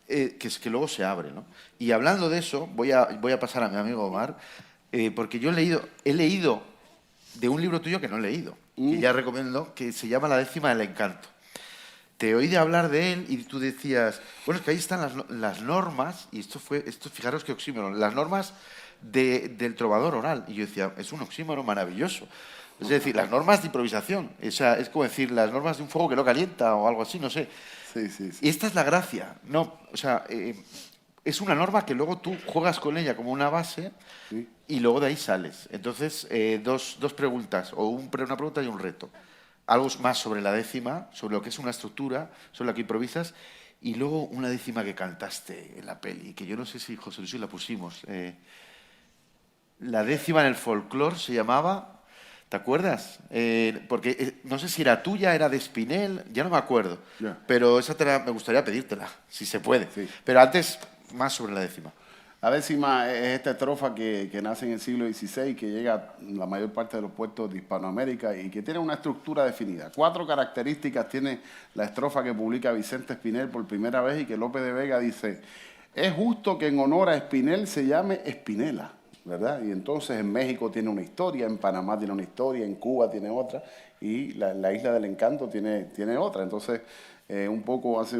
que luego se abre, ¿no? Y hablando de eso, voy a pasar a mi amigo Omar, porque yo he leído de un libro tuyo que no he leído, que ya recomiendo, que se llama La décima del encanto. Te oí de hablar de él y tú decías, bueno, es que ahí están las normas, y esto fijaros qué oxímoron, las normas del trovador oral. Y yo decía, es un oxímoron maravilloso. Es decir, las normas de improvisación. O sea, es como decir, las normas de un fuego que no calienta o algo así, no sé. Sí, sí, sí. Y esta es la gracia. No, o sea, es una norma que luego tú juegas con ella como una base Sí. y luego de ahí sales. Entonces, dos preguntas, o una pregunta y un reto. Algo más sobre la décima, sobre lo que es una estructura, sobre la que improvisas, y luego una décima que cantaste en la peli, que yo no sé si José Luis la pusimos. La décima en el folclore se llamaba, ¿te acuerdas? Porque no sé si era tuya, era de Spinell, ya no me acuerdo. Ya. Pero esa me gustaría pedírtela, si se puede. Sí. Pero antes, más sobre la décima. La décima es esta estrofa que nace en el siglo XVI, que llega a la mayor parte de los puertos de Hispanoamérica y que tiene una estructura definida. 4 características tiene la estrofa que publica Vicente Espinel por primera vez y que Lope de Vega dice, es justo que en honor a Espinel se llame Espinela, ¿verdad? Y entonces en México tiene una historia, en Panamá tiene una historia, en Cuba tiene otra y la Isla del Encanto tiene otra. Entonces, un poco hace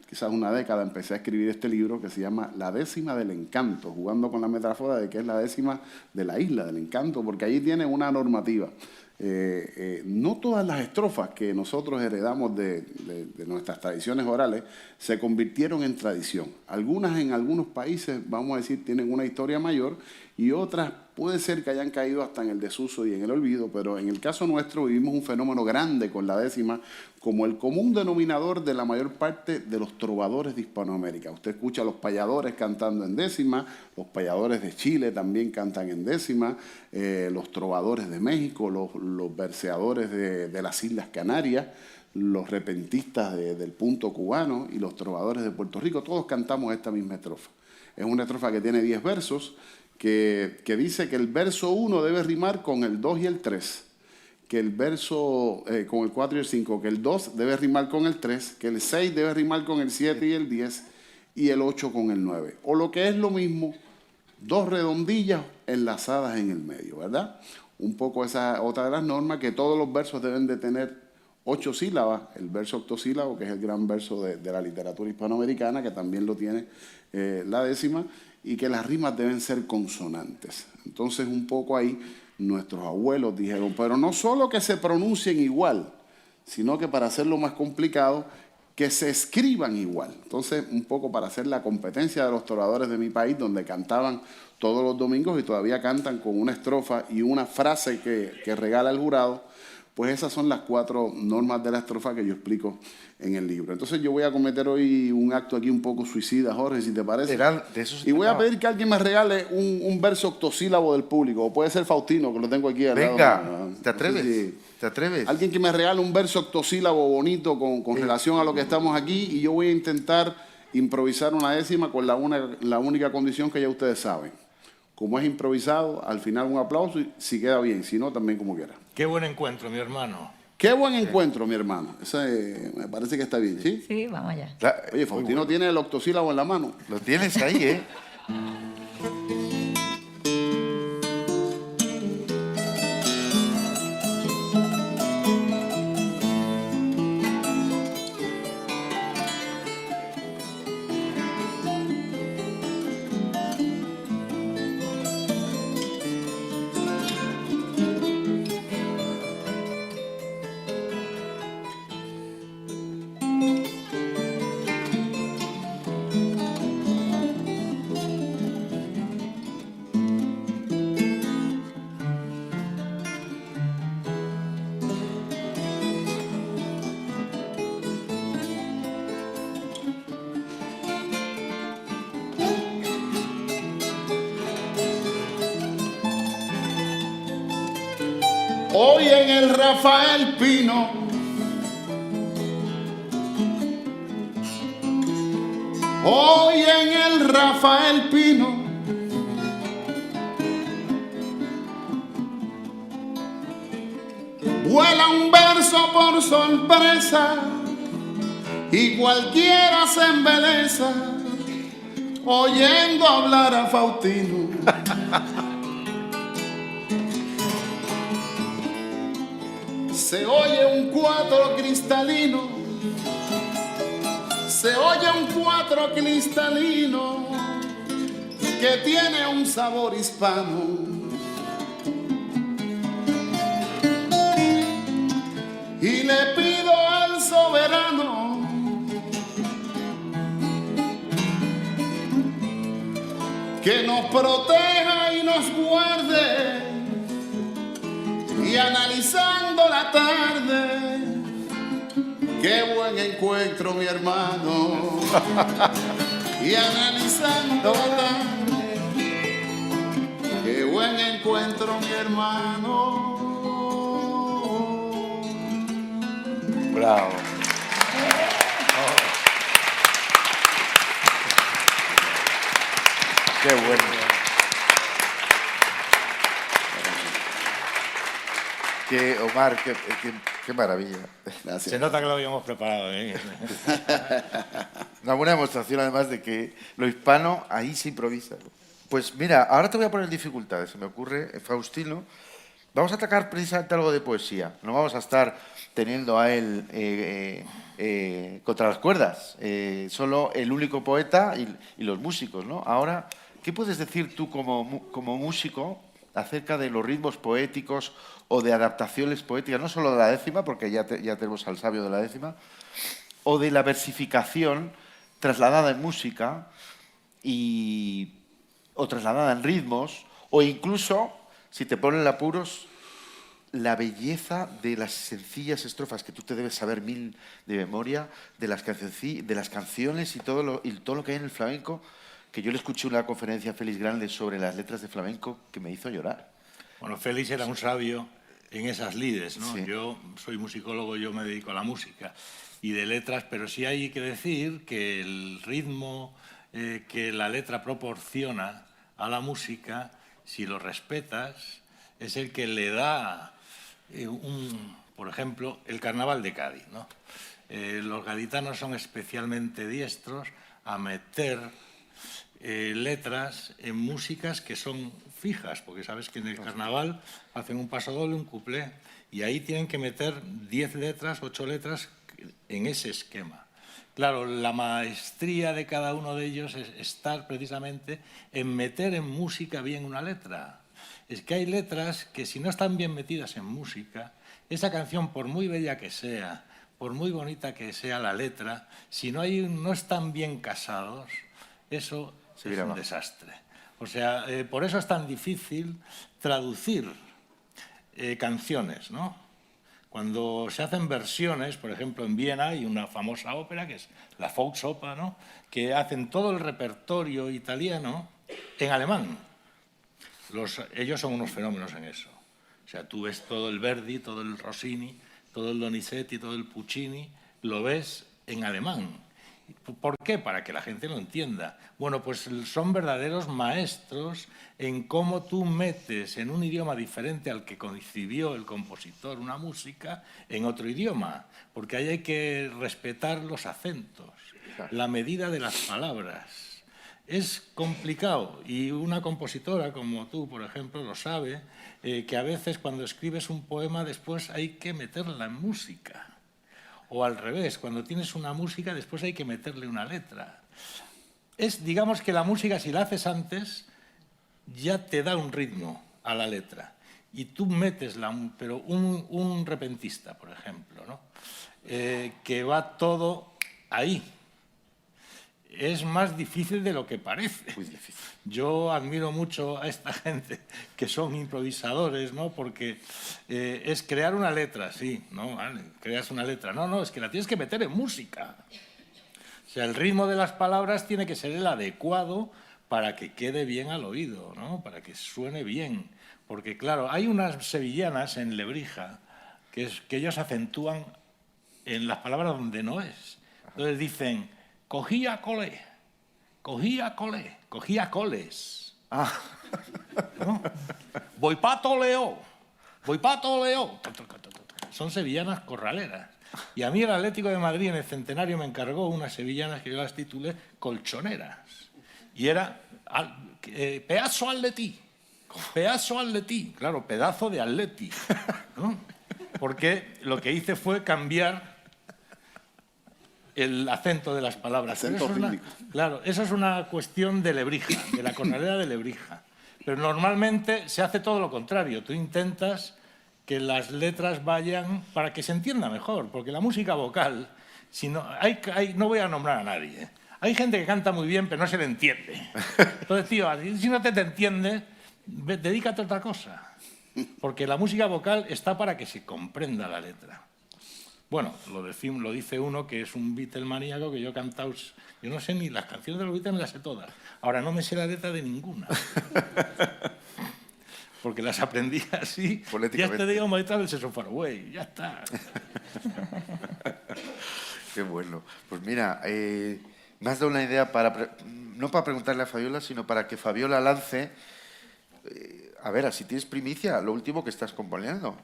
quizás una década empecé a escribir este libro que se llama La décima del encanto, jugando con la metáfora de que es la décima de la isla del encanto, porque allí tiene una normativa. No todas las estrofas que nosotros heredamos de nuestras tradiciones orales se convirtieron en tradición. Algunas en algunos países, vamos a decir, tienen una historia mayor y otras puede ser que hayan caído hasta en el desuso y en el olvido, pero en el caso nuestro vivimos un fenómeno grande con la décima como el común denominador de la mayor parte de los trovadores de Hispanoamérica. Usted escucha a los payadores cantando en décima, los payadores de Chile también cantan en décima, los trovadores de México, los verseadores de las Islas Canarias, los repentistas del punto cubano y los trovadores de Puerto Rico, todos cantamos esta misma estrofa. Es una estrofa que tiene 10 versos, que dice que el verso 1 debe rimar con el 2 y el 3, que el verso con el 4 y el 5, que el 2 debe rimar con el 3, que el 6 debe rimar con el 7 y el 10, y el 8 con el 9. O lo que es lo mismo, 2 redondillas enlazadas en el medio, ¿verdad? Un poco esa otra de las normas, que todos los versos deben de tener 8 sílabas, el verso octosílabo, que es el gran verso de la literatura hispanoamericana, que también lo tiene la décima, y que las rimas deben ser consonantes. Entonces, un poco ahí, nuestros abuelos dijeron, pero no solo que se pronuncien igual, sino que para hacerlo más complicado, que se escriban igual. Entonces, un poco para hacer la competencia de los trovadores de mi país, donde cantaban todos los domingos y todavía cantan con una estrofa y una frase que regala el jurado, pues esas son las 4 normas de la estrofa que yo explico en el libro. Entonces yo voy a cometer hoy un acto aquí un poco suicida, Jorge, si te parece. Y voy a pedir que alguien me regale un verso octosílabo del público, o puede ser Faustino, que lo tengo aquí al lado. Venga, No ¿te atreves? sé si ¿Te atreves? alguien que me regale un verso octosílabo bonito con relación a lo que estamos aquí, y yo voy a intentar improvisar una décima con la única condición que ya ustedes saben. Como es improvisado, al final un aplauso y si queda bien, si no, también como quiera. Qué buen encuentro, mi hermano. Qué buen encuentro, mi hermano. Ese me parece que está bien, ¿sí? Sí, vamos allá. Oye, Faustino tiene el octosílabo en la mano. Lo tienes ahí, ¿eh? Hoy en el Rafael Pino, hoy en el Rafael Pino, vuela un verso por sorpresa y cualquiera se embeleza oyendo hablar a Faustino. Se oye un cuatro cristalino, se oye un cuatro cristalino que tiene un sabor hispano. Y le pido al soberano que nos proteja y nos guarde, y analizando la tarde, qué buen encuentro mi hermano, y analizando la tarde, qué buen encuentro mi hermano. Bravo. Qué bueno. Omar, qué maravilla. Gracias. Se nota que lo habíamos preparado, ¿eh? Una buena demostración, además, de que lo hispano ahí se improvisa. Pues mira, ahora te voy a poner dificultades. Se me ocurre, Faustino. Vamos a atacar precisamente algo de poesía. No vamos a estar teniendo a él contra las cuerdas. Solo el único poeta y los músicos, ¿no? Ahora, ¿qué puedes decir tú como músico acerca de los ritmos poéticos o de adaptaciones poéticas, no solo de la décima, porque ya tenemos al sabio de la décima, o de la versificación trasladada en música o trasladada en ritmos, o incluso, si te ponen apuros, la belleza de las sencillas estrofas que tú te debes saber mil de memoria, de las canciones y todo lo que hay en el flamenco, que yo le escuché una conferencia a Félix Grande sobre las letras de flamenco que me hizo llorar. Bueno, Félix era un sabio en esas lides, ¿no? Sí. Yo soy musicólogo, yo me dedico a la música y de letras, pero sí hay que decir que el ritmo que la letra proporciona a la música, si lo respetas, es el que le da por ejemplo, el Carnaval de Cádiz, ¿no? Los gaditanos son especialmente diestros a meter letras en músicas que son fijas, porque sabes que en el carnaval hacen un pasodoble, un cuplé, y ahí tienen que meter 10 letras, 8 letras en ese esquema. Claro, la maestría de cada uno de ellos es estar precisamente en meter en música bien una letra. Es que hay letras que si no están bien metidas en música, esa canción, por muy bella que sea, por muy bonita que sea la letra, si no están bien casados, eso es un desastre. O sea, por eso es tan difícil traducir canciones, ¿no? Cuando se hacen versiones, por ejemplo, en Viena hay una famosa ópera que es la Volksoper, ¿no? Que hacen todo el repertorio italiano en alemán. Ellos son unos fenómenos en eso. O sea, tú ves todo el Verdi, todo el Rossini, todo el Donizetti, todo el Puccini, lo ves en alemán. ¿Por qué? Para que la gente lo entienda. Bueno, pues son verdaderos maestros en cómo tú metes en un idioma diferente al que concibió el compositor una música en otro idioma, porque ahí hay que respetar los acentos, la medida de las palabras. Es complicado y una compositora como tú, por ejemplo, lo sabe, que a veces cuando escribes un poema después hay que meterla en música. O al revés, cuando tienes una música después hay que meterle una letra. Digamos que la música, si la haces antes, ya te da un ritmo a la letra. Y tú metes pero un repentista, por ejemplo, ¿no? Que va todo ahí. Es más difícil de lo que parece. Muy difícil. Yo admiro mucho a esta gente que son improvisadores, ¿no? Porque es crear una letra, sí, ¿no? Vale, creas una letra. No, es que la tienes que meter en música. O sea, el ritmo de las palabras tiene que ser el adecuado para que quede bien al oído, ¿no? Para que suene bien. Porque, claro, hay unas sevillanas en Lebrija que ellos acentúan en las palabras donde no es. Entonces dicen, cogía coles. ¿No? Voy pa' Toledo. Son sevillanas corraleras. Y a mí el Atlético de Madrid en el Centenario me encargó unas sevillanas que yo las titulé colchoneras. Y era pedazo atletí. Claro, pedazo de atleti, ¿no? Porque lo que hice fue cambiar el acento de las palabras. Acento rítmico. Claro, esa es una cuestión de Lebrija, de la corralera de Lebrija. Pero normalmente se hace todo lo contrario. Tú intentas que las letras vayan para que se entienda mejor, porque la música vocal, si no, no voy a nombrar a nadie, ¿eh? Hay gente que canta muy bien, pero no se le entiende. Entonces, tío, si no te entiendes, dedícate a otra cosa. Porque la música vocal está para que se comprenda la letra. Bueno, lo dice uno que es un Beatlemaníaco que yo he cantado. Yo no sé ni las canciones de los Beatles, me las sé todas. Ahora no me sé la letra de ninguna. Porque las aprendí así. Ya te digo, maestra del Seso Far Away. Ya está. Qué bueno. Pues mira, me has dado una idea no para preguntarle a Fabiola, sino para que Fabiola lance, a ver, así tienes primicia, lo último que estás componiendo.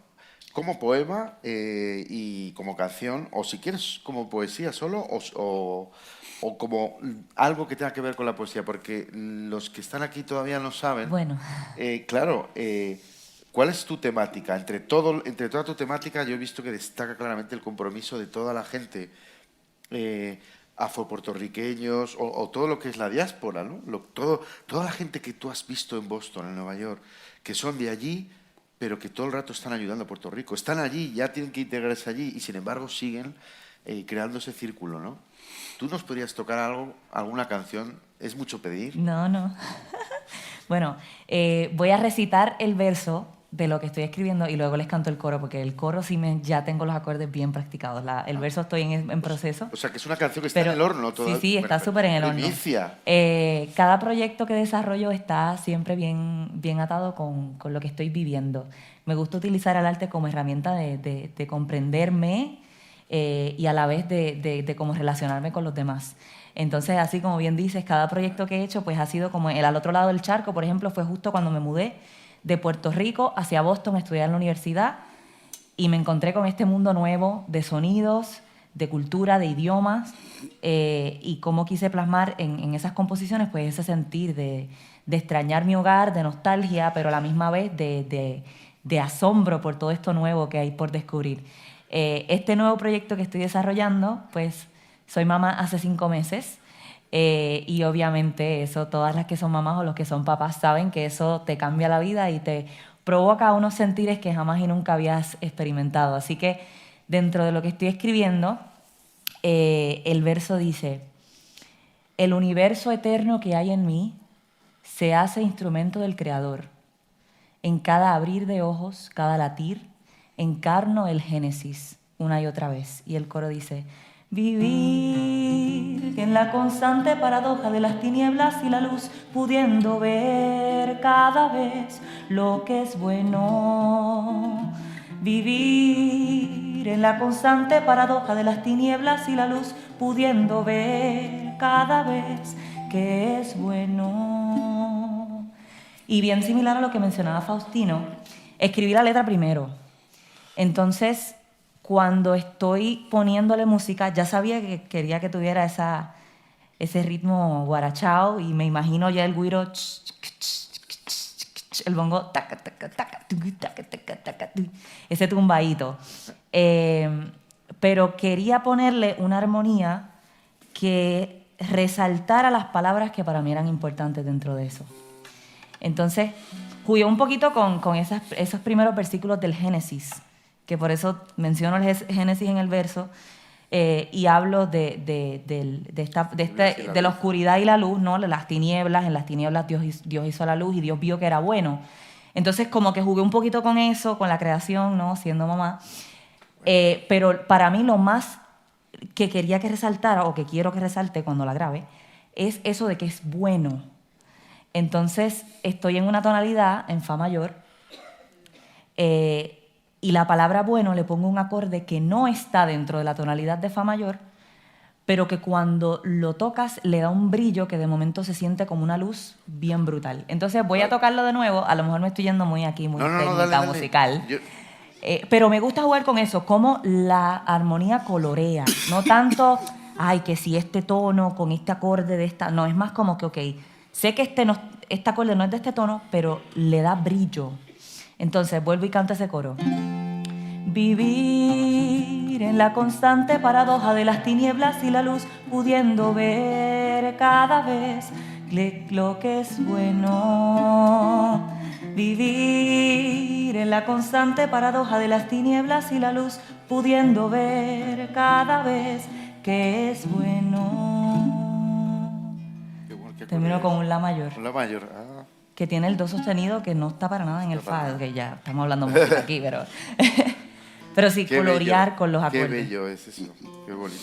Como poema y como canción, o si quieres como poesía solo, o como algo que tenga que ver con la poesía, porque los que están aquí todavía no saben. Bueno. Claro, ¿cuál es tu temática? Entre toda tu temática yo he visto que destaca claramente el compromiso de toda la gente afropuertorriqueños o todo lo que es la diáspora, ¿no? Toda la gente que tú has visto en Boston, en Nueva York, que son de allí, pero que todo el rato están ayudando a Puerto Rico. Están allí, ya tienen que integrarse allí y sin embargo siguen creando ese círculo, ¿no? ¿Tú nos podrías tocar alguna canción? ¿Es mucho pedir? No. Bueno, voy a recitar el verso de lo que estoy escribiendo y luego les canto el coro, porque el coro sí ya tengo los acordes bien practicados. El verso estoy en proceso. O sea, que es una canción que está en el horno todavía. Sí, está súper en el horno. Primicia. Cada proyecto que desarrollo está siempre bien atado con lo que estoy viviendo. Me gusta utilizar el arte como herramienta de comprenderme y a la vez de cómo relacionarme con los demás. Entonces, así como bien dices, cada proyecto que he hecho pues ha sido como al otro lado del charco. Por ejemplo, fue justo cuando me mudé de Puerto Rico hacia Boston a estudiar en la universidad y me encontré con este mundo nuevo de sonidos, de cultura, de idiomas y cómo quise plasmar en esas composiciones pues ese sentir de extrañar mi hogar, de nostalgia, pero a la misma vez de asombro por todo esto nuevo que hay por descubrir. Este nuevo proyecto que estoy desarrollando, pues soy mamá hace 5 meses. Y obviamente eso, todas las que son mamás o los que son papás saben que eso te cambia la vida y te provoca unos sentires que jamás y nunca habías experimentado. Así que dentro de lo que estoy escribiendo, el verso dice: el universo eterno que hay en mí se hace instrumento del Creador. En cada abrir de ojos, cada latir, encarno el Génesis una y otra vez. Y el coro dice: vivir en la constante paradoja de las tinieblas y la luz, pudiendo ver cada vez lo que es bueno. Vivir en la constante paradoja de las tinieblas y la luz, pudiendo ver cada vez que es bueno. Y bien similar a lo que mencionaba Faustino, escribí la letra primero. Entonces, cuando estoy poniéndole música, ya sabía que quería que tuviera ese ritmo guarachao y me imagino ya el güiro, el bongo, ese tumbadito. Pero quería ponerle una armonía que resaltara las palabras que para mí eran importantes dentro de eso. Entonces, jugué un poquito con esos primeros versículos del Génesis, que por eso menciono el Génesis en el verso, y hablo de la oscuridad y la luz, ¿no? Las tinieblas, en las tinieblas Dios hizo la luz y Dios vio que era bueno. Entonces, como que jugué un poquito con eso, con la creación, ¿no? Siendo mamá. Pero para mí lo más que quería que resaltara, o que quiero que resalte cuando la grabe, es eso de que es bueno. Entonces, estoy en una tonalidad, en fa mayor, y la palabra bueno le pongo un acorde que no está dentro de la tonalidad de fa mayor, pero que cuando lo tocas le da un brillo que de momento se siente como una luz bien brutal. Entonces voy a tocarlo de nuevo, a lo mejor me estoy yendo muy aquí, muy técnica, dale. musical. Pero me gusta jugar con eso, cómo la armonía colorea, no tanto, ay, que si este tono con este acorde de esta, no, es más como que, ok, sé que este acorde no es de este tono, pero le da brillo. Entonces vuelvo y canto ese coro. Vivir en la constante paradoja de las tinieblas y la luz, pudiendo ver cada vez lo que es bueno. Vivir en la constante paradoja de las tinieblas y la luz, pudiendo ver cada vez que es bueno. Termino con un la mayor. Un la mayor, ah. Que tiene el do sostenido que no está para nada en el fa, que ya estamos hablando mucho aquí, pero... Pero sí, Qué colorear bello, con los acordes. Qué bello es eso, qué bonito.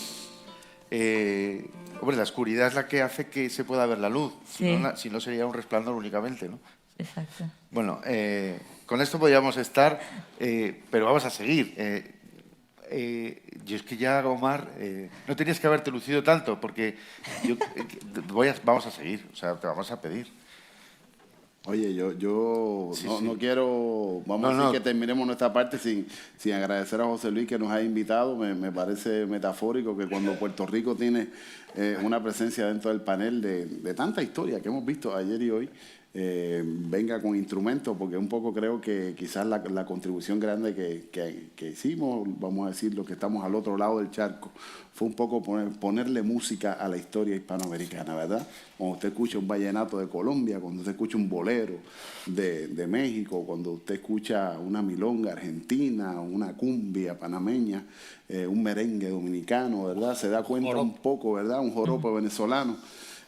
Hombre, la oscuridad es la que hace que se pueda ver la luz. Sí. Si no sería un resplandor únicamente, ¿no? Exacto. Bueno, con esto podríamos estar, pero vamos a seguir. Yo es que ya, Omar, no tenías que haberte lucido tanto, porque vamos a seguir, o sea, te vamos a pedir. Oye, yo Sí, no, sí. no quiero, vamos a decir que terminemos nuestra parte sin agradecer a José Luis que nos ha invitado. Me parece metafórico que cuando Puerto Rico tiene una presencia dentro del panel de tanta historia que hemos visto ayer y hoy, venga con instrumentos, porque un poco creo que quizás la contribución grande que hicimos, vamos a decir, los que estamos al otro lado del charco, fue un poco ponerle música a la historia hispanoamericana, ¿verdad? Cuando usted escucha un vallenato de Colombia, cuando usted escucha un bolero de México, cuando usted escucha una milonga argentina, una cumbia panameña, un merengue dominicano, ¿verdad? Se da cuenta un poco, ¿verdad? Un joropo venezolano.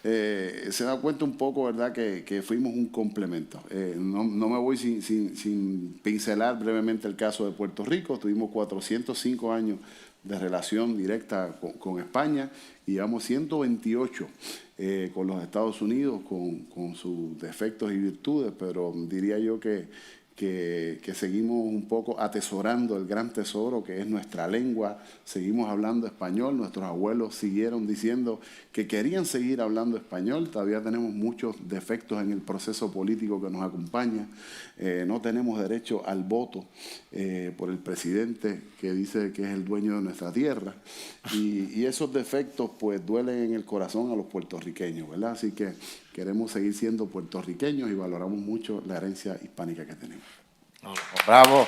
Se da cuenta un poco, ¿verdad?, que fuimos un complemento. No me voy sin pincelar brevemente el caso de Puerto Rico. Tuvimos 405 años de relación directa con España y llevamos 128 con los Estados Unidos, con sus defectos y virtudes, pero diría yo que seguimos un poco atesorando el gran tesoro que es nuestra lengua, seguimos hablando español, nuestros abuelos siguieron diciendo que querían seguir hablando español, todavía tenemos muchos defectos en el proceso político que nos acompaña, no tenemos derecho al voto por el presidente que dice que es el dueño de nuestra tierra, y esos defectos pues duelen en el corazón a los puertorriqueños, ¿verdad? Así que queremos seguir siendo puertorriqueños y valoramos mucho la herencia hispánica que tenemos. ¡Bravo!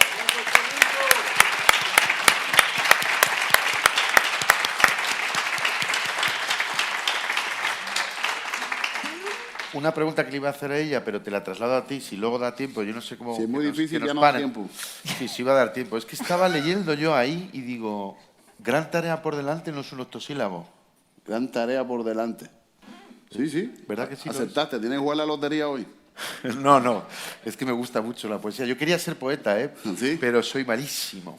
Una pregunta que le iba a hacer a ella, pero te la traslado a ti, si luego da tiempo, yo no sé cómo... Si es muy difícil, que nos ya no da paren. tiempo. Sí, va a dar tiempo. Es que estaba leyendo yo ahí y digo, gran tarea por delante no es un octosílabo. Gran tarea por delante. Sí. ¿Verdad que sí lo es? ¿Aceptaste? ¿Tienes que jugar la lotería hoy? No, es que me gusta mucho la poesía. Yo quería ser poeta, ¿Sí? Pero soy malísimo.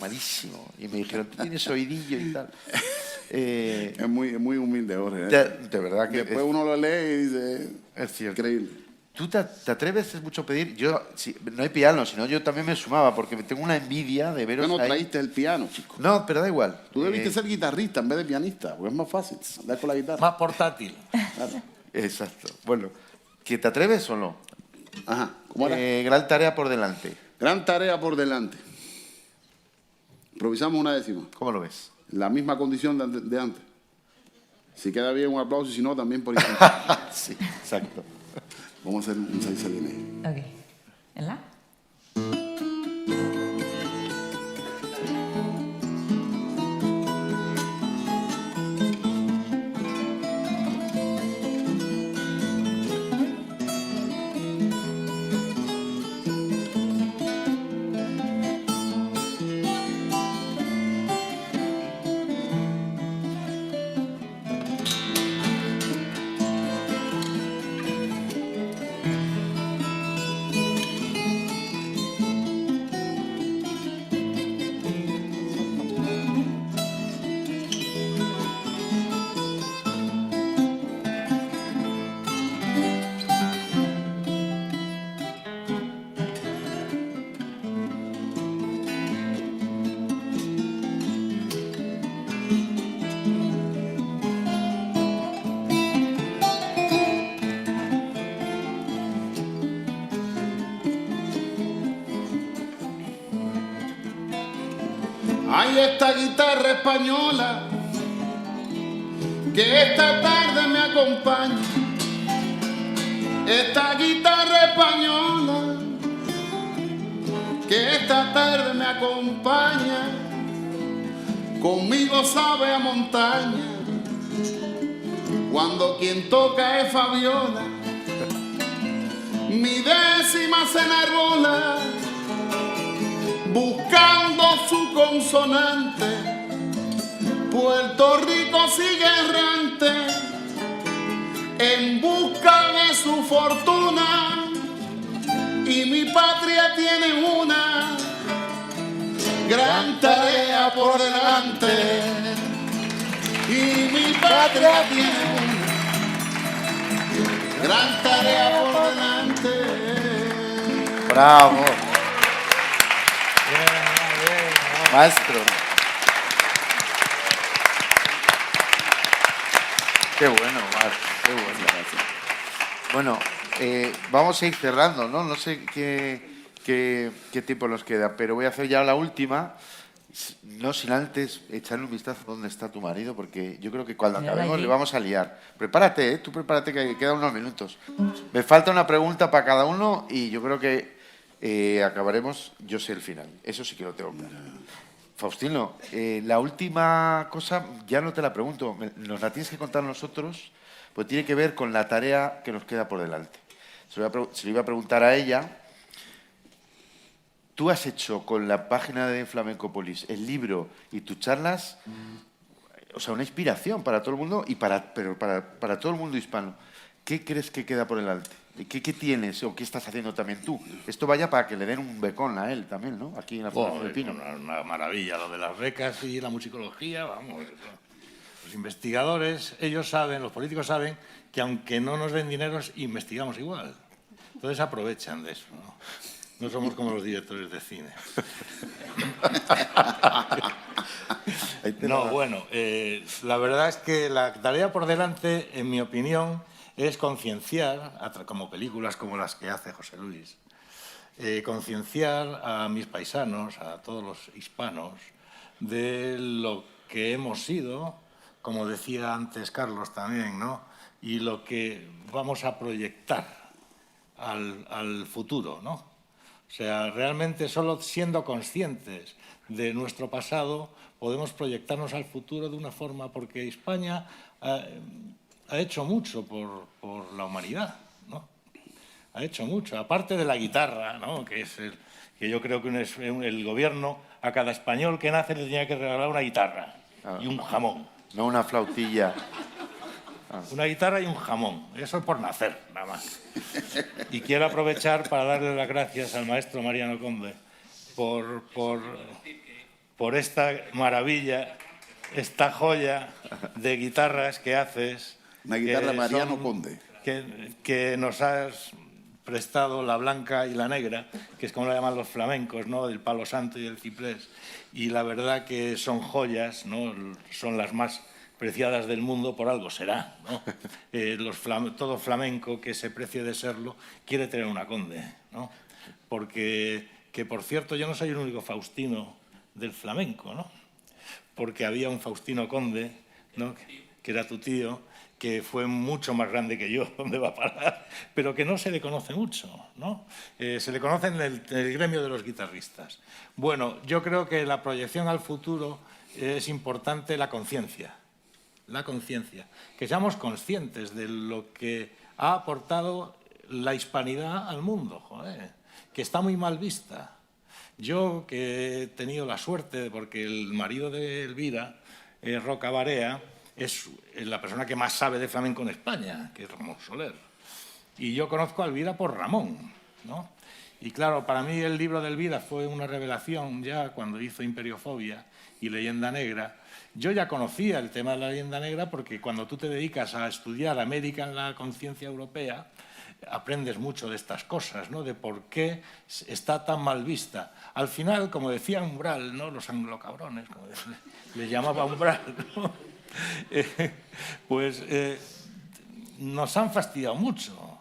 Y me dijeron, tú tienes oidillo y tal. Es muy humilde, Jorge. De verdad que Después uno lo lee y dice, es cierto. increíble. ¿Tú te atreves? Es mucho pedir. Yo, no hay piano, sino yo también me sumaba, porque tengo una envidia de veros ¿Por qué no ahí. traíste el piano, chico? No, pero da igual. Tú debiste ser guitarrista en vez de pianista, porque es más fácil andar con la guitarra. Más portátil. Claro. Exacto. Bueno, ¿que te atreves o no? Ajá, ¿cómo era? Gran tarea por delante. Gran tarea por delante. Improvisamos una décima. ¿Cómo lo ves? La misma condición de antes. Si queda bien, un aplauso, y si no, también por ejemplo. Sí, exacto. Vamos a hacer un 6 líneas. Ok. ¿En la? Hay esta guitarra española que esta tarde me acompaña. Esta guitarra española que esta tarde me acompaña. Conmigo sabe a montaña. Cuando quien toca es Fabiola, mi décima se enarbola, buscando su consonante. Puerto Rico sigue errante, en busca de su fortuna, y mi patria tiene una gran tarea por delante. Y mi patria tiene una gran tarea por delante. Bravo. Maestro. Qué bueno, Marc, qué bueno. Bueno, vamos a ir cerrando, ¿no? No sé qué tiempo nos queda, pero voy a hacer ya la última. No sin antes echarle un vistazo a dónde está tu marido, porque yo creo que cuando acabemos le vamos a liar. Prepárate, tú prepárate que quedan unos minutos. Me falta una pregunta para cada uno y yo creo que acabaremos, yo sé el final. Eso sí que lo tengo claro. Faustino, la última cosa ya no te la pregunto, nos la tienes que contar nosotros, pues tiene que ver con la tarea que nos queda por delante. Se lo iba a preguntar a ella. Tú has hecho con la página de Flamencopolis el libro y tus charlas, o sea, una inspiración para todo el mundo y para todo el mundo hispano. ¿Qué crees que queda por delante? ¿Qué tienes o qué estás haciendo también tú? Esto vaya para que le den un becón a él también, ¿no? Aquí en la Fundación del Pino. Una maravilla, lo de las becas y la musicología, vamos. Los investigadores, ellos saben, los políticos saben que aunque no nos den dinero, investigamos igual. Entonces aprovechan de eso, ¿no? No somos como los directores de cine. No, bueno, la verdad es que la tarea por delante, en mi opinión, es concienciar, como películas como las que hace José Luis, concienciar a mis paisanos, a todos los hispanos, de lo que hemos sido, como decía antes Carlos también, ¿no? Y lo que vamos a proyectar al futuro, ¿no? O sea, realmente solo siendo conscientes de nuestro pasado podemos proyectarnos al futuro de una forma, porque España ha hecho mucho por la humanidad, ¿no? Ha hecho mucho, aparte de la guitarra, ¿no? Que yo creo que el gobierno a cada español que nace le tenía que regalar una guitarra y un jamón. No una flautilla. Una guitarra y un jamón, eso es por nacer, nada más. Y quiero aprovechar para darle las gracias al maestro Mariano Conde por esta maravilla, esta joya de guitarras que haces. Una guitarra Mariano Conde. Que nos has prestado, la blanca y la negra, que es como la llaman los flamencos, ¿no? Del palo santo y del ciprés. Y la verdad que son joyas, ¿no? Son las más preciadas del mundo, por algo será, ¿no? Todo flamenco que se precie de serlo quiere tener una Conde, ¿no? Porque, que por cierto, yo no soy el único Faustino del flamenco, ¿no? Porque había un Faustino Conde, ¿no? Que era tu tío, que fue mucho más grande que yo, ¿dónde va a parar? Pero que no se le conoce mucho, ¿no? Se le conoce en el gremio de los guitarristas. Bueno, yo creo que la proyección al futuro es importante la conciencia, que seamos conscientes de lo que ha aportado la hispanidad al mundo, joder, que está muy mal vista. Yo, que he tenido la suerte, porque el marido de Elvira, Roca Barea, es la persona que más sabe de flamenco en España, que es Ramón Soler. Y yo conozco a Elvira por Ramón, ¿no? Y claro, para mí el libro de Elvira fue una revelación ya cuando hizo Imperiofobia y Leyenda Negra. Yo ya conocía el tema de la leyenda negra porque cuando tú te dedicas a estudiar América en la conciencia europea, aprendes mucho de estas cosas, ¿no? De por qué está tan mal vista. Al final, como decía Umbral, ¿no? Los anglocabrones, como les llamaba Umbral, ¿no? Nos han fastidiado mucho.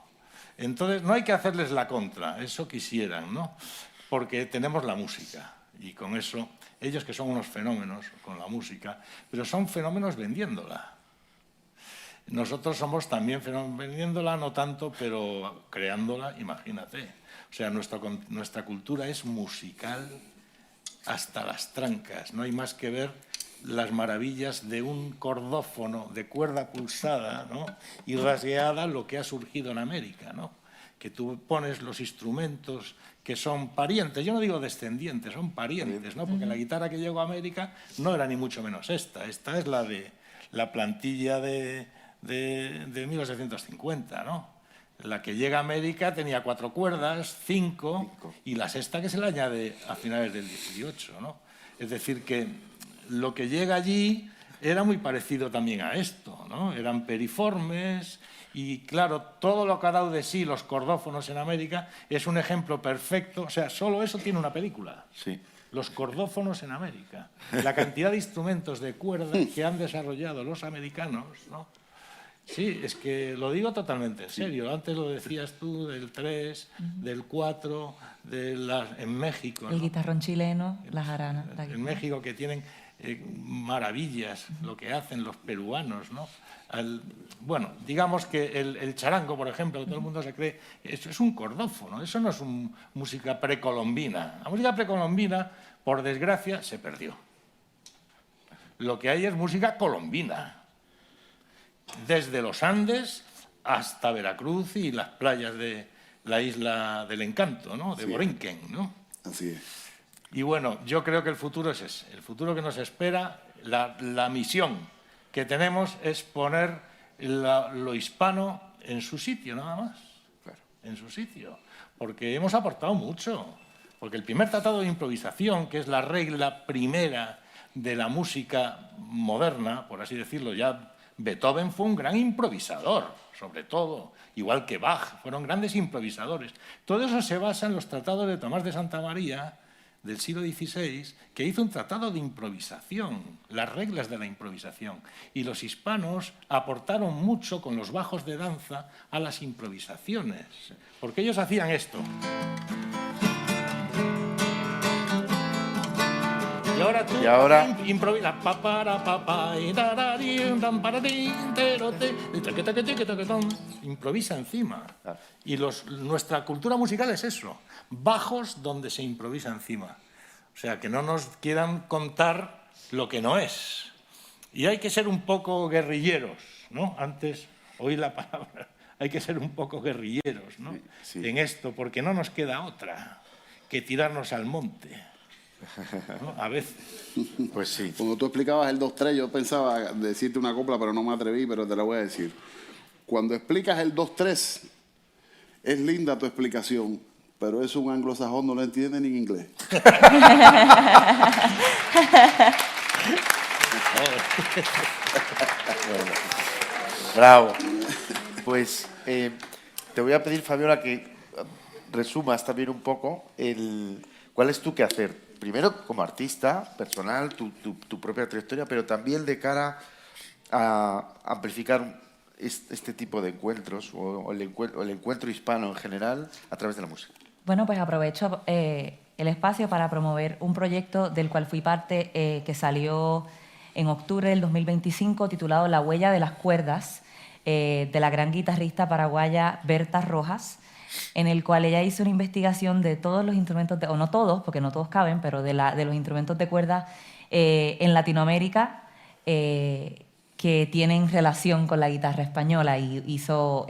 Entonces, no hay que hacerles la contra, eso quisieran, ¿no? Porque tenemos la música y con eso ellos que son unos fenómenos con la música, pero son fenómenos vendiéndola. Nosotros somos también fenómenos vendiéndola, no tanto, pero creándola, imagínate. O sea, nuestra cultura es musical hasta las trancas. No hay más que ver las maravillas de un cordófono de cuerda pulsada, ¿no?, y rasgueada, lo que ha surgido en América, ¿no? Que tú pones los instrumentos que son parientes, yo no digo descendientes, son parientes, ¿no? Porque la guitarra que llegó a América no era ni mucho menos esta es la de la plantilla de 1850, ¿no? La que llega a América tenía 4 cuerdas, 5, y la sexta que se le añade a finales del 18, ¿no? Es decir, que lo que llega allí era muy parecido también a esto, ¿no? Eran periformes y, claro, todo lo que ha dado de sí los cordófonos en América es un ejemplo perfecto. O sea, solo eso tiene una película. Sí. Los cordófonos en América. La cantidad de instrumentos de cuerda que han desarrollado los americanos, ¿no? Sí, es que lo digo totalmente en serio. Antes lo decías tú del 3, del 4, en México, ¿no? El guitarrón chileno, la jarana. En México, que tienen maravillas lo que hacen los peruanos, ¿no? Bueno, digamos que el charango, por ejemplo, todo el mundo se cree, eso es un cordófono, eso no es música precolombina. La música precolombina, por desgracia, se perdió. Lo que hay es música colombina, desde los Andes hasta Veracruz y las playas de la isla del Encanto, ¿no?, de Borinquen, ¿no? Así es. Y bueno, yo creo que el futuro es ese. El futuro que nos espera, la misión que tenemos es poner lo hispano en su sitio, nada más. Claro. En su sitio. Porque hemos aportado mucho. Porque el primer tratado de improvisación, que es la regla primera de la música moderna, por así decirlo, ya Beethoven fue un gran improvisador, sobre todo, igual que Bach, fueron grandes improvisadores. Todo eso se basa en los tratados de Tomás de Santa María, del siglo XVI, que hizo un tratado de improvisación, las reglas de la improvisación. Y los hispanos aportaron mucho con los bajos de danza a las improvisaciones, porque ellos hacían esto. Y ahora improvisa. Improvisa encima. Y nuestra cultura musical es eso. Bajos donde se improvisa encima. O sea, que no nos quieran contar lo que no es. Y hay que ser un poco guerrilleros, ¿no? Antes oí la palabra. Hay que ser un poco guerrilleros, ¿no? Sí. En esto, porque no nos queda otra que tirarnos al monte, ¿no? A veces. Pues sí. Cuando tú explicabas el 2-3, yo pensaba decirte una copla, pero no me atreví, pero te la voy a decir. Cuando explicas el 2-3, es linda tu explicación, pero eso un anglosajón no lo entiende ni en inglés. Bravo. Pues te voy a pedir, Fabiola, que resumas también un poco cuál es tu quehacer. Primero, como artista personal, tu propia trayectoria, pero también de cara a amplificar este tipo de encuentros o el encuentro hispano en general a través de la música. Bueno, pues aprovecho el espacio para promover un proyecto del cual fui parte que salió en octubre del 2025, titulado La huella de las cuerdas, de la gran guitarrista paraguaya Berta Rojas, en el cual ella hizo una investigación de todos los instrumentos, o no todos, porque no todos caben, pero de los instrumentos de cuerda en Latinoamérica que tienen relación con la guitarra española, y hizo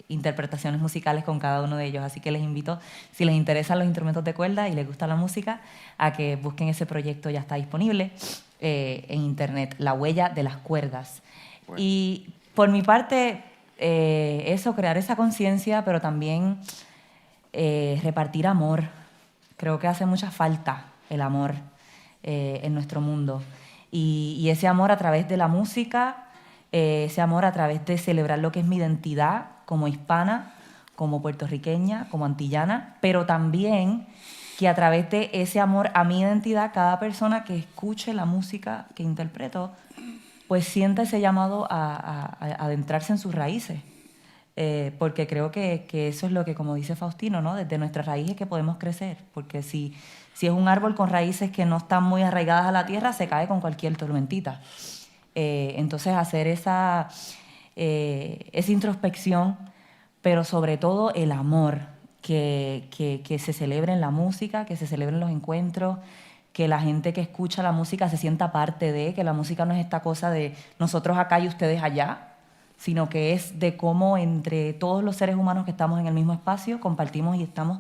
interpretaciones musicales con cada uno de ellos. Así que les invito, si les interesan los instrumentos de cuerda y les gusta la música, a que busquen ese proyecto. Ya está disponible en internet, La huella de las cuerdas. Bueno. Y por mi parte, eso, crear esa conciencia, pero también repartir amor. Creo que hace mucha falta el amor en nuestro mundo. Y ese amor a través de la música, ese amor a través de celebrar lo que es mi identidad como hispana, como puertorriqueña, como antillana, pero también que a través de ese amor a mi identidad, cada persona que escuche la música que interpreto, pues sienta ese llamado a adentrarse en sus raíces. porque creo que eso es lo que, como dice Faustino, ¿no? Desde nuestras raíces que podemos crecer, porque si es un árbol con raíces que no están muy arraigadas a la tierra, se cae con cualquier tormentita. Entonces, hacer esa introspección, pero sobre todo el amor, que se celebre en la música, que se celebre en los encuentros, que la gente que escucha la música se sienta parte de, que la música no es esta cosa de nosotros acá y ustedes allá, sino que es de cómo entre todos los seres humanos que estamos en el mismo espacio compartimos y estamos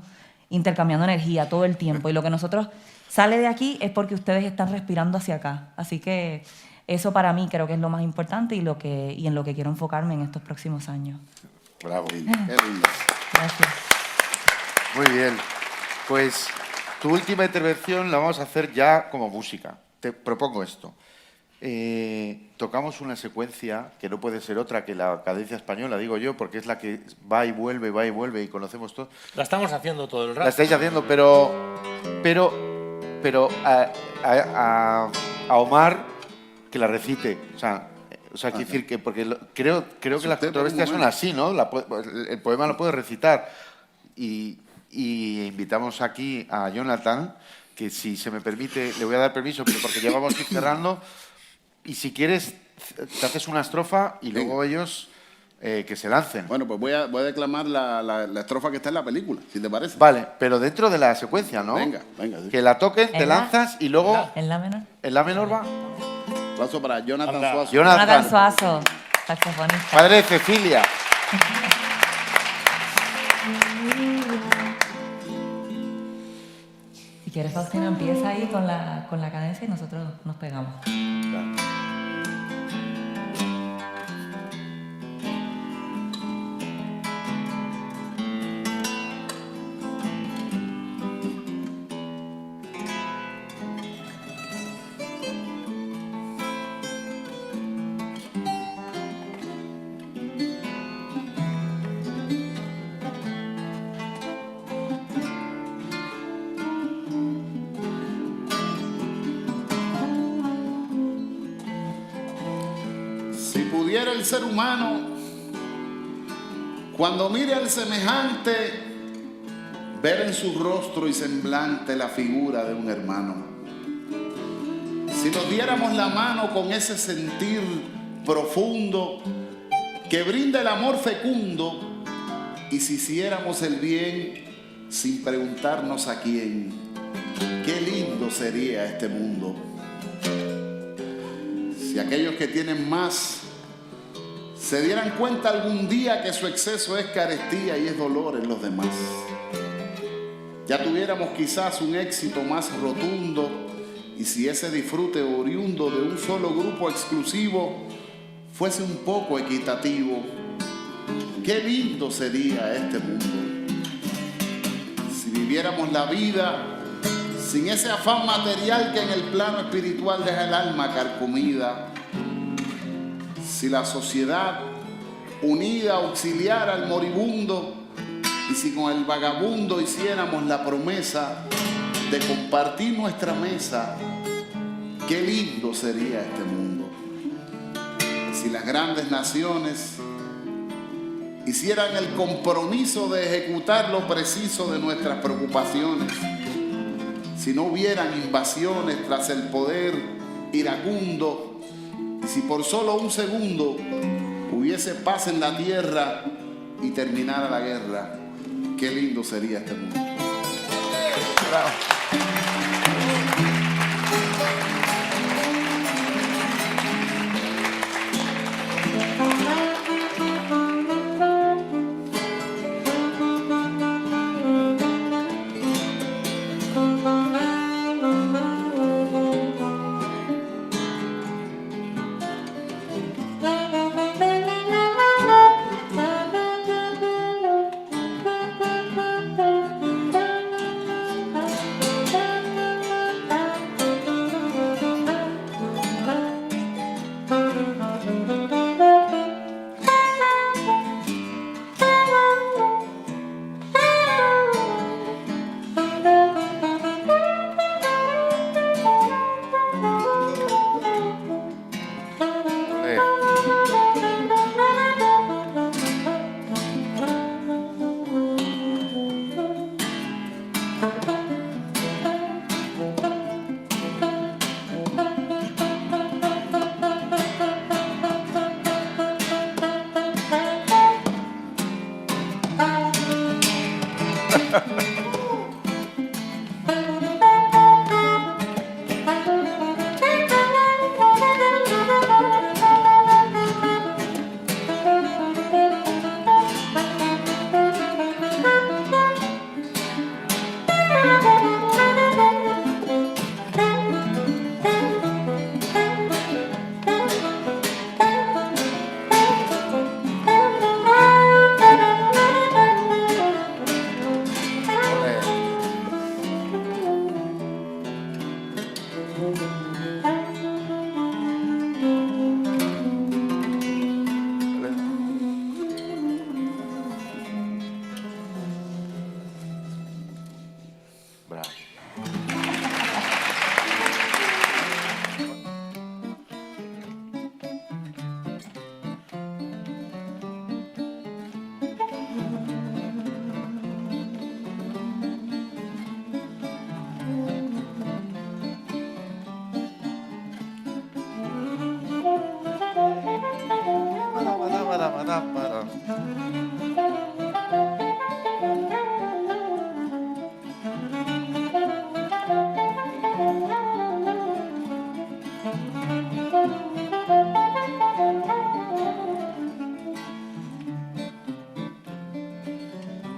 intercambiando energía todo el tiempo. Y lo que nosotros sale de aquí es porque ustedes están respirando hacia acá. Así que eso para mí creo que es lo más importante y en lo que quiero enfocarme en estos próximos años. Bravo, qué lindo. Gracias. Muy bien. Pues tu última intervención la vamos a hacer ya como música. Te propongo esto. Tocamos una secuencia que no puede ser otra que la cadencia española, digo yo, porque es la que va y vuelve y conocemos todos. La estamos haciendo todo el rato. La estáis haciendo, pero a Omar que la recite. O sea, quiero decir que porque creo que las controversias son así, ¿no? El poema lo puede recitar y invitamos aquí a Jonathan, que si se me permite, le voy a dar permiso, pero porque ya vamos a ir cerrando. Y si quieres, te haces una estrofa y luego ellos que se lancen. Bueno, pues voy a declamar la estrofa que está en la película, si te parece. Vale, pero dentro de la secuencia, ¿no? Venga. Sí. Que la toquen, te ¿En la? lanzas y luego... ¿En la menor? ¿En la menor va? Aplauso para Jonathan Anda. Suazo. Jonathan Suazo, saxofonista. Padre de Cecilia. Si quieres, Faustino, empieza ahí con la cadencia y nosotros nos pegamos. Si pudiera el ser humano, cuando mire al semejante, ver en su rostro y semblante la figura de un hermano. Si nos diéramos la mano con ese sentir profundo que brinda el amor fecundo, y si hiciéramos el bien sin preguntarnos a quién, qué lindo sería este mundo. Si aquellos que tienen más se dieran cuenta algún día que su exceso es carestía y es dolor en los demás, ya tuviéramos quizás un éxito más rotundo, y si ese disfrute oriundo de un solo grupo exclusivo fuese un poco equitativo, qué lindo sería este mundo. Si viviéramos la vida sin ese afán material que en el plano espiritual deja el alma carcomida, si la sociedad unida auxiliara al moribundo, y si con el vagabundo hiciéramos la promesa de compartir nuestra mesa, qué lindo sería este mundo. Si las grandes naciones hicieran el compromiso de ejecutar lo preciso de nuestras preocupaciones, si no hubieran invasiones tras el poder iracundo, y si por solo un segundo hubiese paz en la tierra y terminara la guerra, qué lindo sería este mundo. Bravo.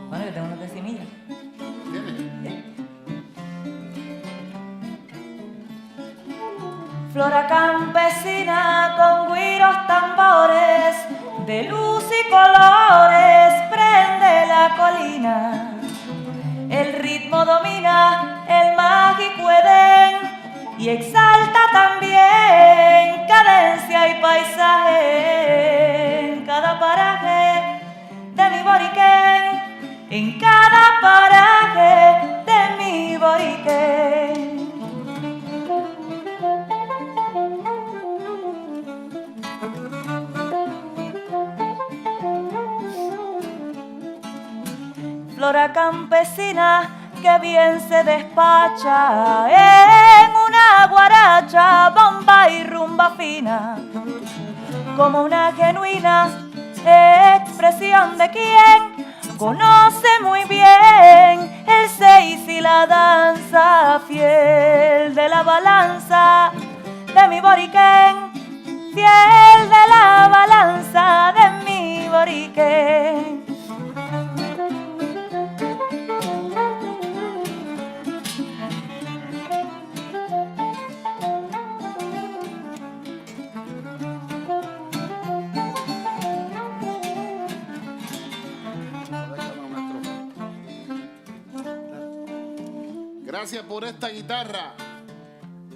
Bueno, yo tengo unos decimillos. Flora campesina con güiros tambores, de luz y colores prende la colina. El ritmo domina el mágico Edén y exalta también cadencia y paisaje en cada paraje de mi Boriquén, en cada paraje de mi Boriquén. Flora campesina que bien se despacha en una guaracha, bomba y rumba fina, como una genuina expresión de quien conoce muy bien el seis y la danza, fiel de la balanza de mi Boriquén, fiel de la balanza de mi Boriquén. Gracias por esta guitarra,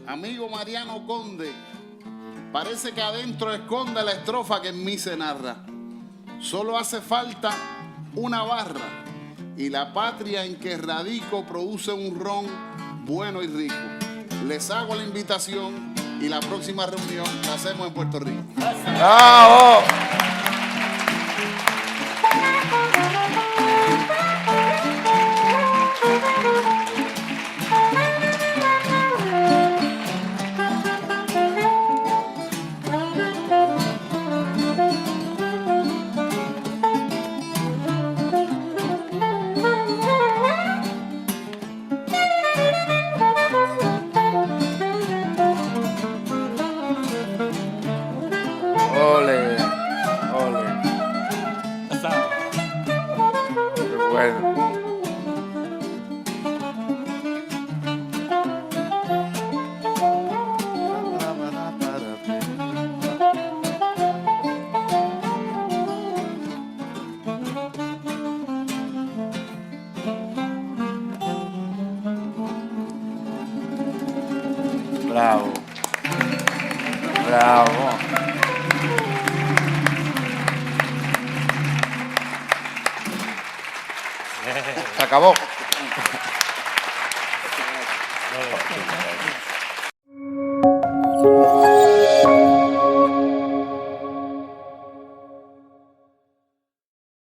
amigo Mariano Conde. Parece que adentro esconde la estrofa que en mí se narra. Solo hace falta una barra y la patria en que radico produce un ron bueno y rico. Les hago la invitación y la próxima reunión la hacemos en Puerto Rico. ¡Bravo! Ole, ole. Qué bueno. Bravo. Bravo. Se acabó.